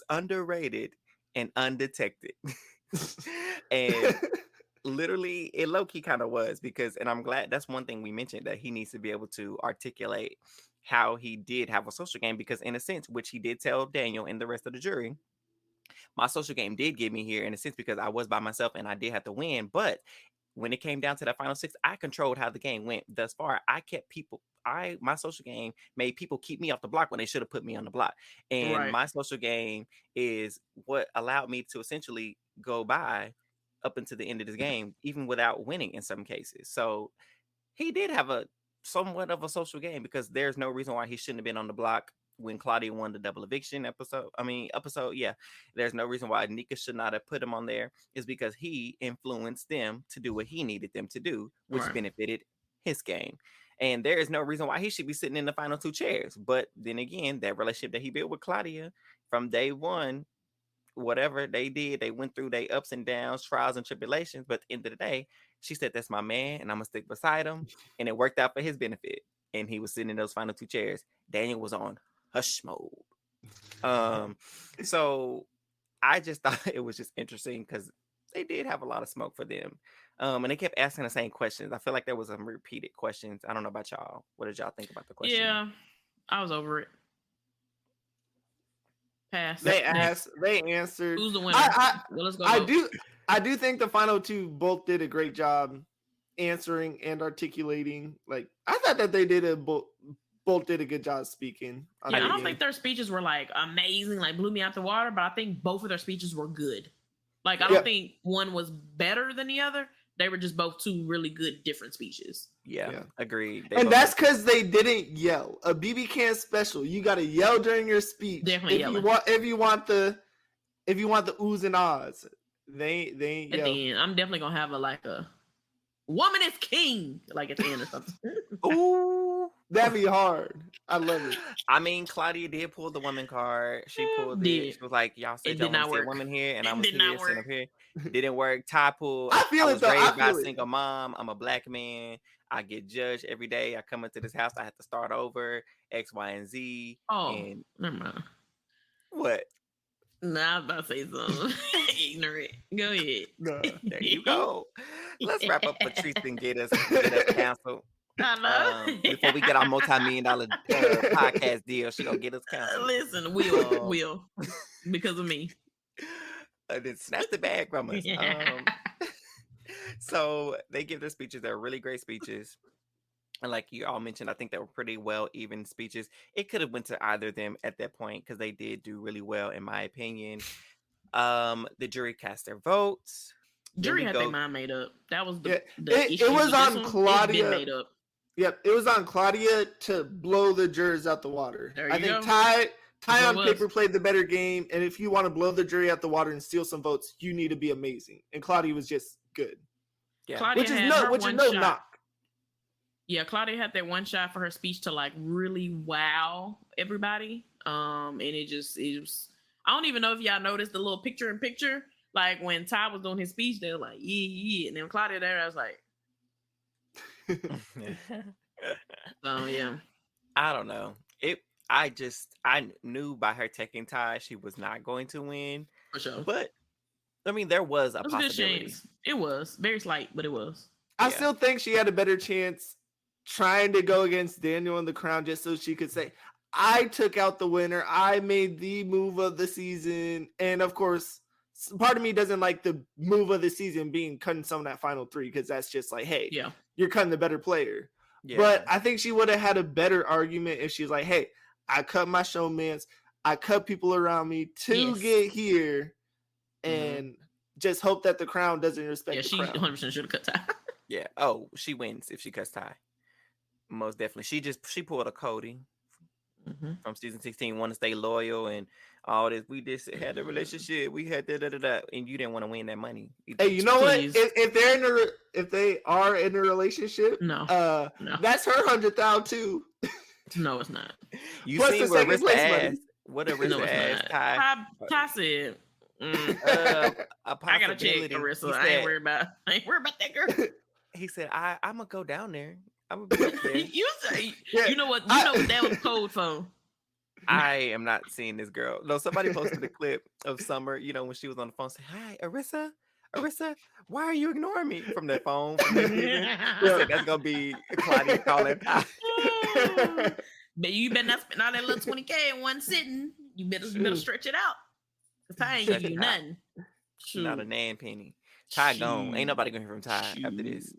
underrated and undetected. And literally it low-key kind of was because, and I'm glad that's one thing we mentioned, that he needs to be able to articulate how he did have a social game, because in a sense, which he did tell Daniel and the rest of the jury, my social game did get me here in a sense because I was by myself and I did have to win. But when it came down to that final 6, I controlled how the game went thus far. I kept people, my social game made people keep me off the block when they should have put me on the block. And my social game is what allowed me to essentially go by up until the end of this game, even without winning in some cases. So he did have a somewhat of a social game, because there's no reason why he shouldn't have been on the block when Claudia won the double eviction episode. Yeah. There's no reason why Nika should not have put him on there. Is because he influenced them to do what he needed them to do, which benefited his game. And there is no reason why he should be sitting in the final 2 chairs. But then again, that relationship that he built with Claudia from day one, whatever they did, they went through their ups and downs, trials and tribulations. But at the end of the day, she said, that's my man and I'm going to stick beside him. And it worked out for his benefit. And he was sitting in those final 2 chairs. Daniel was on hush mode. So I just thought it was just interesting because they did have a lot of smoke for them. And they kept asking the same questions. I feel like there was some repeated questions. I don't know about y'all. What did y'all think about the question?
Yeah, I was over it. Pass.
They answered.
Who's the winner? Let's go.
I do think the final 2 both did a great job answering and articulating. Like, I thought that they did both did a good job speaking.
I don't think their speeches were like amazing, like blew me out the water, but I think both of their speeches were good. Like, I don't think one was better than the other. They were just both 2 really good different speeches.
Yeah. Agreed.
And that's because they didn't yell. A BBCAN special, you got to yell during your speech.
Definitely
if you want the oohs and ahs. They ain't
at the end. I'm definitely gonna have a woman is king, like at the end or something.
Ooh, that'd be hard. I love it.
I mean, Claudia did pull the woman card. She pulled it. She was like, y'all said y'all want to see a woman here, and I'm sitting up here. Didn't work. Ty pulled. I was raised by a single mom. I'm a black man. I get judged every day. I come into this house. I have to start over. X, Y, and Z.
Oh,
and
never mind.
What?
Nah, I was about to say something. Ignorant. Go ahead.
No, there you go. Let's wrap up Patrice and get us canceled.
I know.
Before we get our multi-million-dollar podcast deal, she gonna get us canceled.
Listen, will because of me.
Then snatch the bag from us. So they give their speeches. They're really great speeches. And like you all mentioned, I think they were pretty well even speeches. It could have went to either of them at that point because they did do really well, in my opinion. The jury cast their votes.
Jury had their mind made up. That was the
issue. It was on Claudia. Made up. Yep, it was on Claudia to blow the jurors out the water. I think Ty on paper played the better game, and if you want to blow the jury out the water and steal some votes, you need to be amazing. And Claudia was just good.
Yeah,
Claudia
which is no knock.
Yeah, Claudia had that one shot for her speech to like really wow everybody. And it was. I don't even know if y'all noticed the little picture in picture. Like when Ty was doing his speech, they were like, yeah. And then Claudia there, I was like, yeah.
I don't know. I knew by her taking Ty, she was not going to win.
For sure.
But I mean, there was a possibility.
Good it was very slight, but it was.
I still think she had a better chance trying to go against Daniel in the crown just so she could say, I took out the winner. I made the move of the season. And of course, part of me doesn't like the move of the season being cutting someone at final 3 because that's just like, hey, you're cutting the better player. Yeah. But I think she would have had a better argument if she's like, hey, I cut my showmans. I cut people around me to get here and just hope that the crown doesn't respect the crown.
Yeah, she 100% should have cut Ty.
Yeah. Oh, she wins if she cuts Ty. Most definitely. She pulled a Cody from season 16, want to stay loyal and all this. We just had a relationship. We had da, and you didn't want to win that money.
Hey, you know what? If they are in a relationship,
no,
that's her 100,000 too.
No, it's not.
You seen where Rissa asked? What a Rissa asked
Ty said, I gotta check Marissa. I ain't worried about that girl.
He said, I'm gonna go down there. I'm gonna be up there.
You know what? You know what that was code for.
I am not seeing this girl. No, somebody posted a clip of Summer, you know, when she was on the phone saying, hi, Arissa, why are you ignoring me from that phone? Said, that's gonna be Claudia calling.
But you better not spend all that little 20K in one sitting. You better stretch it out. Cause Ty ain't give you nothing.
Not a nan penny. Ty gone. Ain't nobody gonna hear from Ty after this.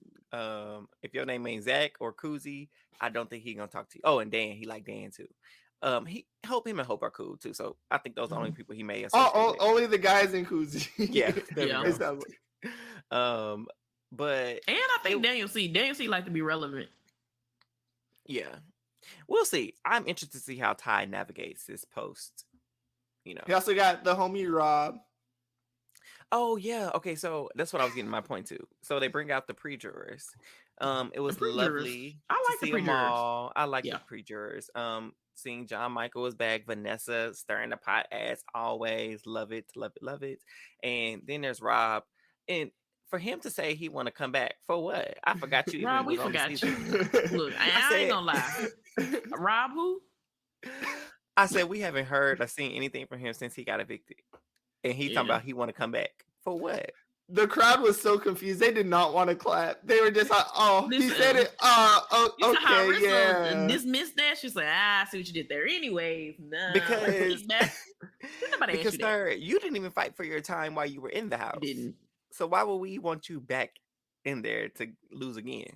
If your name ain't Zach or Koozie, I don't think he gonna talk to you. Oh, and Dan, he like Dan too. Him and Hope are cool too. So I think those are the only people he may associate with.
Only the guys in Koozie.
Yeah. But
I think Daniel C like to be relevant.
Yeah. We'll see. I'm interested to see how Ty navigates this post. You know.
He also got the homie Rob.
Oh yeah. Okay, so that's what I was getting my point to. So they bring out the pre-jurors. It was lovely.
I like the pre-jurors.
I like the pre-jurors. Seeing John Michael is back, Vanessa stirring the pot as always. Love it. And then there's Rob. And for him to say he want to come back for what? I forgot you.
Rob, we forgot you. Look, I ain't gonna lie. Rob who?
I said we haven't heard or seen anything from him since he got evicted. And he talking about he want to come back. For what?
The crowd was so confused. They did not want to clap. They were just like, he said it. Okay, yeah.
Dismiss that. She's like, I see what you did there. Anyways, nah.
Because
nobody asked you that.
You didn't even fight for your time while you were in the house.
You didn't.
So why would we want you back in there to lose again?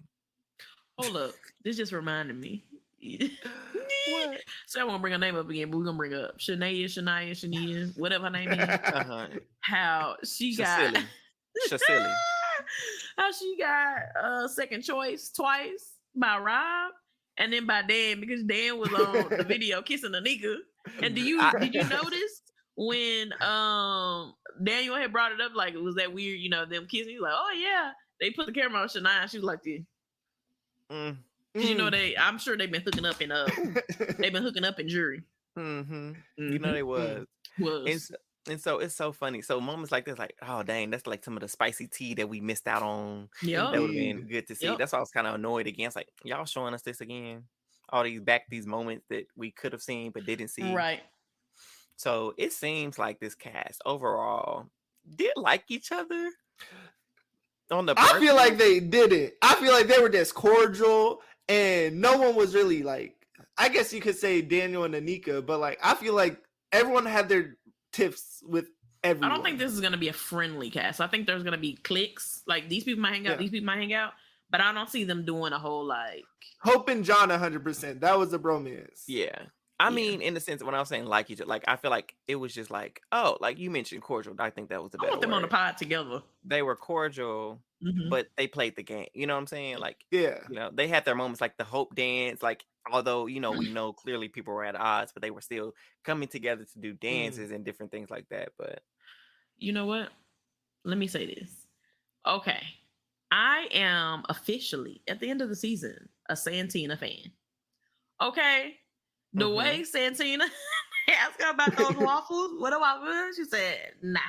Hold up. This just reminded me.
What?
So I won't bring her name up again, but we're gonna bring up Shania, whatever her name is. How she got
Shacilly.
How she got second choice twice by Rob and then by Dan because Dan was on the video kissing Anika. And did you notice when Daniel had brought it up like it was that weird, you know, them kissing? He's like, oh yeah, they put the camera on Shania and she was like this. You know I'm sure they've been hooking up in jury.
You know they was. And so it's so funny. So moments like this, like, oh dang, that's like some of the spicy tea that we missed out on.
Yeah,
that would have been good to see. Yep. That's why I was kind of annoyed against, like, y'all showing us this again. All these moments that we could have seen but didn't see.
Right.
So it seems like this cast overall did like each other.
I feel like they didn't. I feel like they were just cordial and no one was really like, I guess you could say Daniel and Anika, but like I feel like everyone had their tiffs with everyone.
I don't think this is going to be a friendly cast. I think there's going to be cliques. Like these people might hang out, these people might hang out, but I don't see them doing a whole like
Hope and John 100%. That was a bromance.
Yeah. I mean, in the sense when I was saying like each other, like I feel like it was just like, oh, like you mentioned cordial. I think that was the better
I want them
word.
on the pod together.
They were cordial, but they played the game. You know what I'm saying? Like,
yeah,
you know, they had their moments like the Hope dance. Like, although you know we know clearly people were at odds, but they were still coming together to do dances and different things like that. But
you know what? Let me say this. Okay, I am officially, at the end of the season, a Santina fan. Okay? The way Santina asked her about those waffles, what about waffles? She said, nah.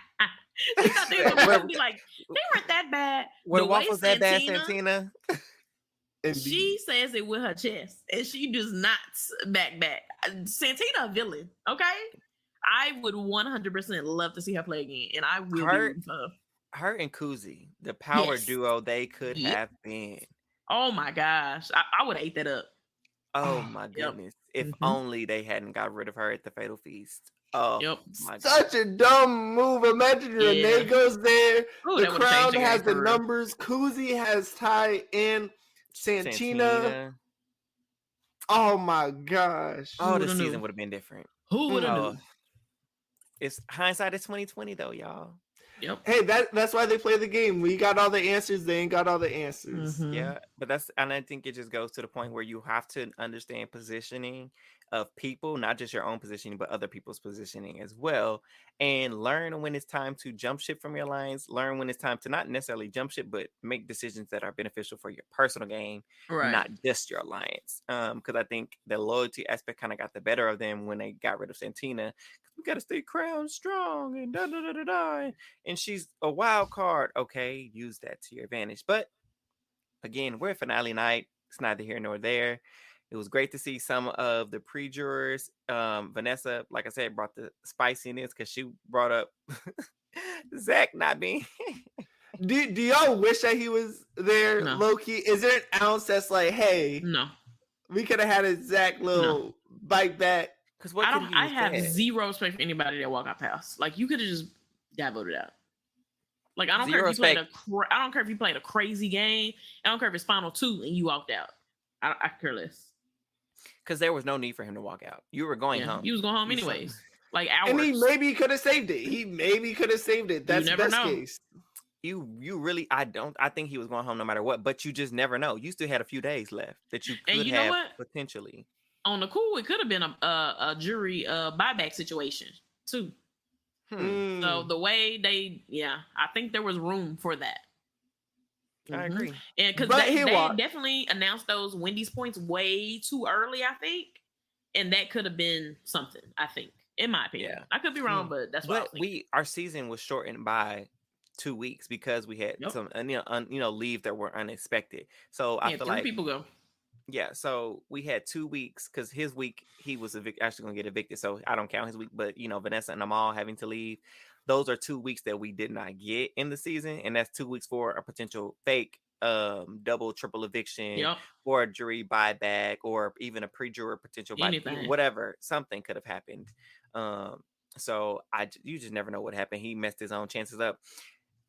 She thought they were going to be like, they weren't that bad.
Were waffles that bad, Santina?
She says it with her chest, and she does not back. Santina a villain, okay? I would 100% love to see her play again, and I will be rooting for
her and Kuzi, the power duo they could have been.
Oh my gosh, I would have ate that up.
Oh my goodness! If only they hadn't got rid of her at the Fatal Feast. Oh, my
such a dumb move. Imagine Renee goes there. The crowd has the numbers. Kuzi has Ty and Santina. Oh my gosh!
Oh, the season would have been different.
Who would have known?
It's hindsight is 2020 though, y'all.
Yep.
Hey, that's why they play the game. We got all the answers. They ain't got all the answers.
Yeah, but I think it just goes to the point where you have to understand positioning of people, not just your own positioning, but other people's positioning as well, and learn when it's time to jump ship from your alliance. Learn when it's time to not necessarily jump ship, but make decisions that are beneficial for your personal game, not just your alliance. Because I think the loyalty aspect kind of got the better of them when they got rid of Santina. We got to stay crown strong and da da da da da. And she's a wild card. Okay, use that to your advantage. But again, we're at finale night. It's neither here nor there. It was great to see some of the pre-jurors. Vanessa, like I said, brought the spiciness because she brought up Zach not being.
Do y'all wish that he was there, Loki? Is there an ounce that's like, hey, we could have had a Zach little bite back?
Because
I have zero respect for anybody that walk out the house. Like, you could have just got voted out. Like, I don't care if you played a crazy game. I don't care if it's final 2 and you walked out. I care less.
Because there was no need for him to walk out. You were going home.
You was going home anyways. Like hours.
And he maybe could have saved it. That's the best case.
You really, I think he was going home no matter what, but you just never know. You still had a few days left that you could have potentially.
On the cool, it could have been a jury buyback situation too. So the way I think there was room for that.
I agree.
And because they definitely announced those Wendy's points way too early, I think. And that could have been something, I think, in my opinion. Yeah. I could be wrong, but that's what I was thinking.
Our season was shortened by 2 weeks because we had some leave that were unexpected. So I feel like
3 people go.
Yeah, so we had 2 weeks because his week he was actually going to get evicted, so I don't count his week. But Vanessa and Amal having to leave, those are 2 weeks that we did not get in the season, and that's 2 weeks for a potential fake double, triple eviction, or a jury buyback, or even a pre-juror potential buyback, whatever. Something could have happened. So you just never know what happened. He messed his own chances up.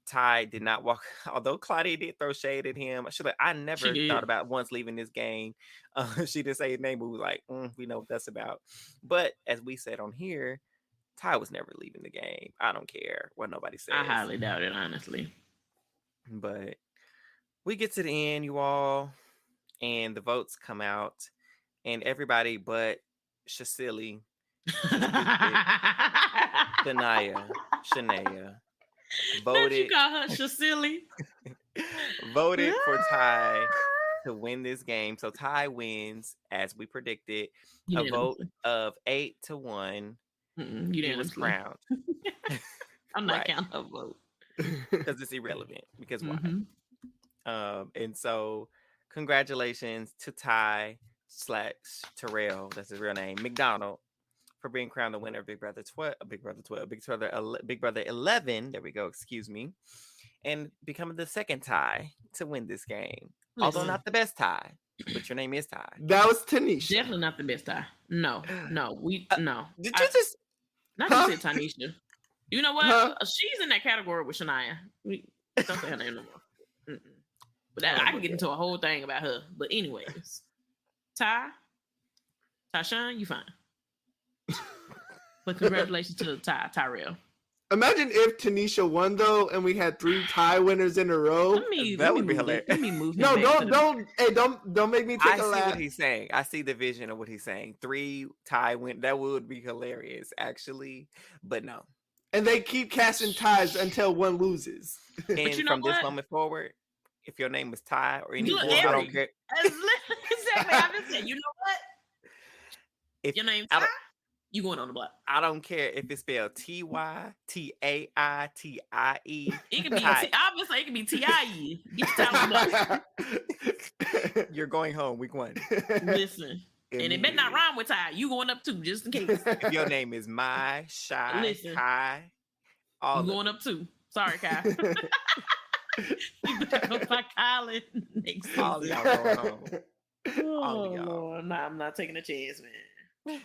Ty did not walk, although Claudia did throw shade at him. I never thought about once leaving this game. She didn't say his name, but we was like, we know what that's about. But as we said on here, Ty was never leaving the game. I don't care what nobody says.
I highly doubt it, honestly.
But we get to the end, you all, and the votes come out, and everybody but Shasili, Shania, voted.
You call her Shasili?
Voted for Ty to win this game. So Ty wins, as we predicted, a vote of 8-1. He was crowned.
I'm not counting a vote
because it's irrelevant. Because why? And so, congratulations to Ty / Terrell. That's his real name, McDonald, for being crowned the winner of Big Brother 11. There we go. Excuse me, and becoming the second Ty to win this game. Although not the best Ty, but your name is Ty.
That was Tanisha.
Definitely not the best Ty. No.
Did you just?
Not to say Tanisha. You know what? She's in that category with Shania. We don't say her name no more. But I can get into a whole thing about her. But anyways, Tyshawn, you fine. But congratulations to Tyrell.
Imagine if Tanisha won though, and we had 3 tie winners in a row.
That would be hilarious.
Let me move him.
No, don't make me take a laugh.
I see what he's saying. I see the vision of what he's saying. 3 tie win. That would be hilarious, actually. But no.
And they keep casting ties until one loses.
And from this moment forward, if your name is Ty or any
Look,
boy, I don't care.
Exactly. I just said, you know what?
If
Your name's Ty, you going on the block.
I don't care if it's spelled Tytaie.
It could be obviously it could be T.I.E. Get your time on the block.
You're going home week 1.
Listen. And it better not rhyme with Ty. You going up too, just in case.
If your name is Mai, Shy, Kai, all
you going up too. Sorry, Kai. You better go by Kylie next season.
All y'all going home.
Oh Lord, nah, I'm not taking a chance, man.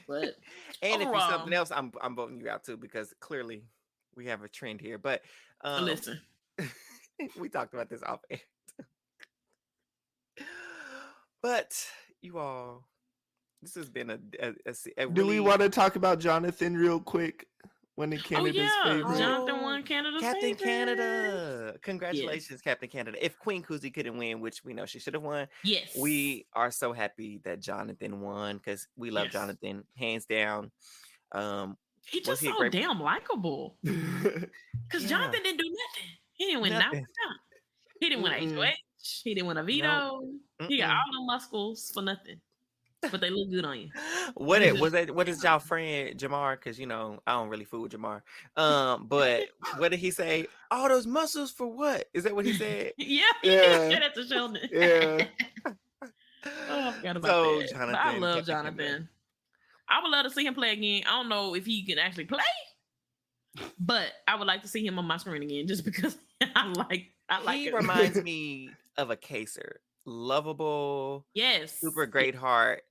But
and
overall,
if it's something else, I'm voting you out too, because clearly we have a trend here. But
listen,
we talked about this off air. But you all, this has been a really...
Do we want to talk about Jonathan real quick? When Canada's favorite.
Jonathan won Canada's
Captain
favorite.
Canada. Congratulations, Captain Canada. If Queen Kuzi couldn't win, which we know she should have won,
yes,
we are so happy that Jonathan won, because we love Jonathan hands down.
He just so damn likable. Because Jonathan didn't do nothing. He didn't win nothing. He didn't win a HOH. He didn't win a veto. He got all the muscles for nothing. But they look good on you.
What is y'all friend Jamar? Because I don't really fool with Jamar. But what did he say? All those muscles for what? Is that what he said?
He said that to Sheldon.
Yeah.
I forgot about that. Jonathan, I love Jonathan. I would love to see him play again. I don't know if he can actually play, but I would like to see him on my screen again, just because I like
he
him.
Reminds me of a Kaser. Lovable.
Yes.
Super great heart.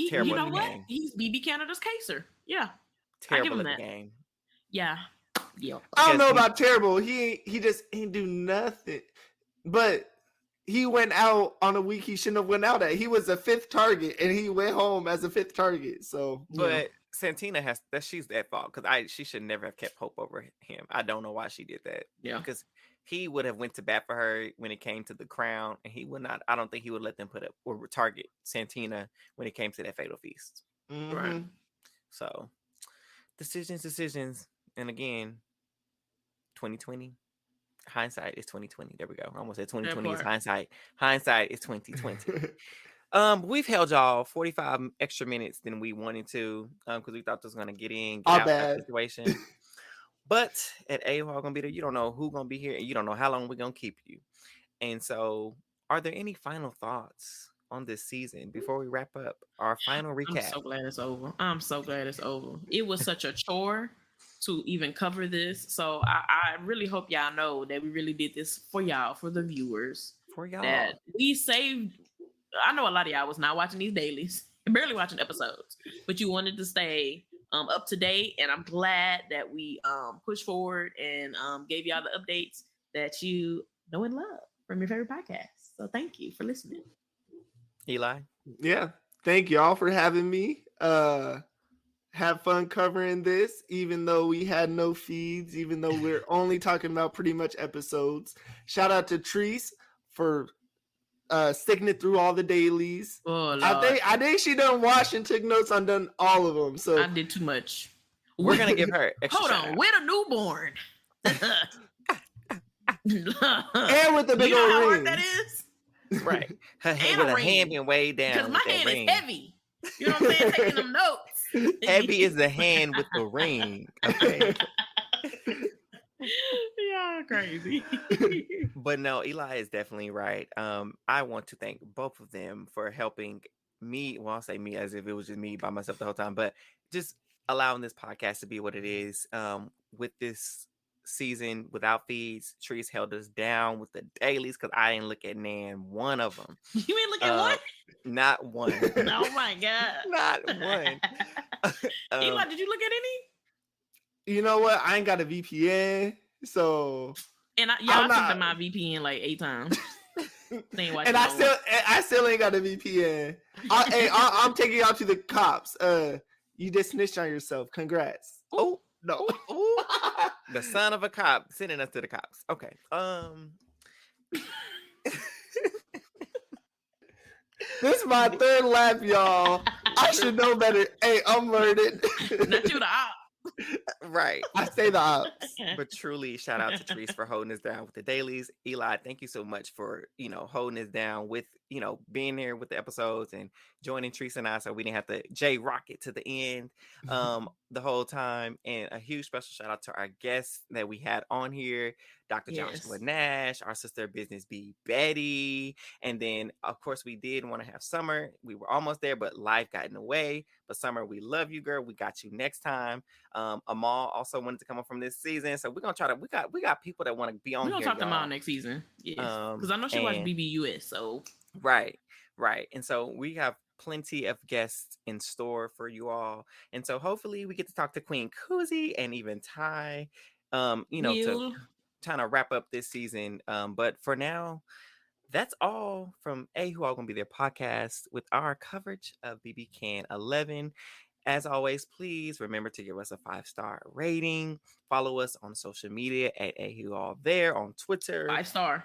Terrible
you know
in the
what?
game.
He's BB Canada's Kaser. Yeah.
Terrible in the game.
Yeah.
I don't know about terrible. He just ain't do nothing. But he went out on a week he shouldn't have went out at. He was a 5th target and he went home as a 5th target. So
but Santina she's at fault, because she should never have kept hope over him. I don't know why she did that.
Yeah.
Because he would have went to bat for her when it came to the crown, and he would not. I don't think he would let them put up or target Santina when it came to that fatal feast.
Mm-hmm.
Right. So decisions, and again, 2020. Hindsight is 2020. There we go. I almost said 2020 is hindsight. Hindsight is 2020. We've held y'all 45 extra minutes than we wanted to, because we thought this was gonna get out that situation. But at AWAGBT, you don't know who's gonna be here, and you don't know how long we're gonna keep you. And so, are there any final thoughts on this season before we wrap up our final recap?
I'm so glad it's over. It was such a chore to even cover this. So I really hope y'all know that we really did this for y'all, for the viewers.
For y'all.
That we saved. I know a lot of y'all was not watching these dailies, barely watching episodes, but you wanted to stay up to date. And I'm glad that we pushed forward and gave y'all the updates that you know and love from your favorite podcast. So thank you for listening.
Eli?
Yeah. Thank y'all for having me. Have fun covering this, even though we had no feeds, even though we're only talking about pretty much episodes. Shout out to Treese for sticking it through all the dailies.
Oh, Lord.
I think she done watched and took notes on done all of them. So
I did too much.
We're gonna give her extra.
Hold on, with a newborn.
And with the big old
how
ring.
hard that is?
Right. Her hand with a hand being way down.
Because my hand is heavy. You know what I'm saying? Taking them notes.
Heavy is the hand with the ring. Okay.
Yeah, crazy.
But no, Eli is definitely right. I want to thank both of them for helping me. Well, I'll say me as if it was just me by myself the whole time, but just allowing this podcast to be what it is. With this season without feeds, Treese held us down with the dailies, because I didn't look at one of them.
You ain't look at one?
Not one.
Oh my God.
Not one.
Eli, did you look at any?
You know what? I ain't got a VPN, so
and I took my VPN like 8 times.
And I still ain't got a VPN. I'm taking y'all to the cops. You just snitched on yourself. Congrats.
Oh
no.
Ooh. The son of a cop sending us to the cops. Okay.
This is my 3rd lap, y'all. I should know better. Hey, I'm learning.
Not you, the op.
Right.
I say the ops.
But truly, shout out to Therese for holding us down with the dailies. Eli, thank you so much for, holding us down with, being there with the episodes and joining Therese and I so we didn't have to J Rocket to the end the whole time. And a huge special shout out to our guests that we had on here, Dr. Joshua Nash, our sister business Bee Betty. And then, of course, we did want to have Summer. We were almost there, but life got in the way. But Summer, we love you, girl. We got you next time. Amal also wanted to come on from this season, so we're gonna try to. We got people that want to be on.
We're
gonna
talk to Amal next season, yes, because I know she watched BBUS. So
right, and so we have plenty of guests in store for you all, and so hopefully we get to talk to Queen Koozie and even Ty, to kind of wrap up this season. But for now, that's all from Who All Gonna Be There podcast with our coverage of BBCAN11. As always, please remember to give us a 5-star rating. Follow us on social media at Who All There on Twitter.
5-star.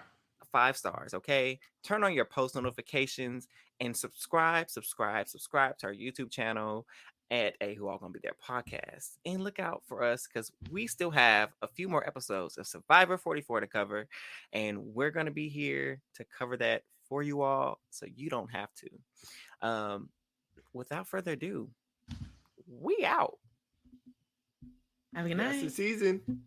5 stars, okay? Turn on your post notifications and subscribe to our YouTube channel at Who All Gonna Be There podcast. And look out for us because we still have a few more episodes of Survivor 44 to cover. And we're gonna be here to cover that for you all so you don't have to. Without further ado, we out.
Have a good night.
That's the season.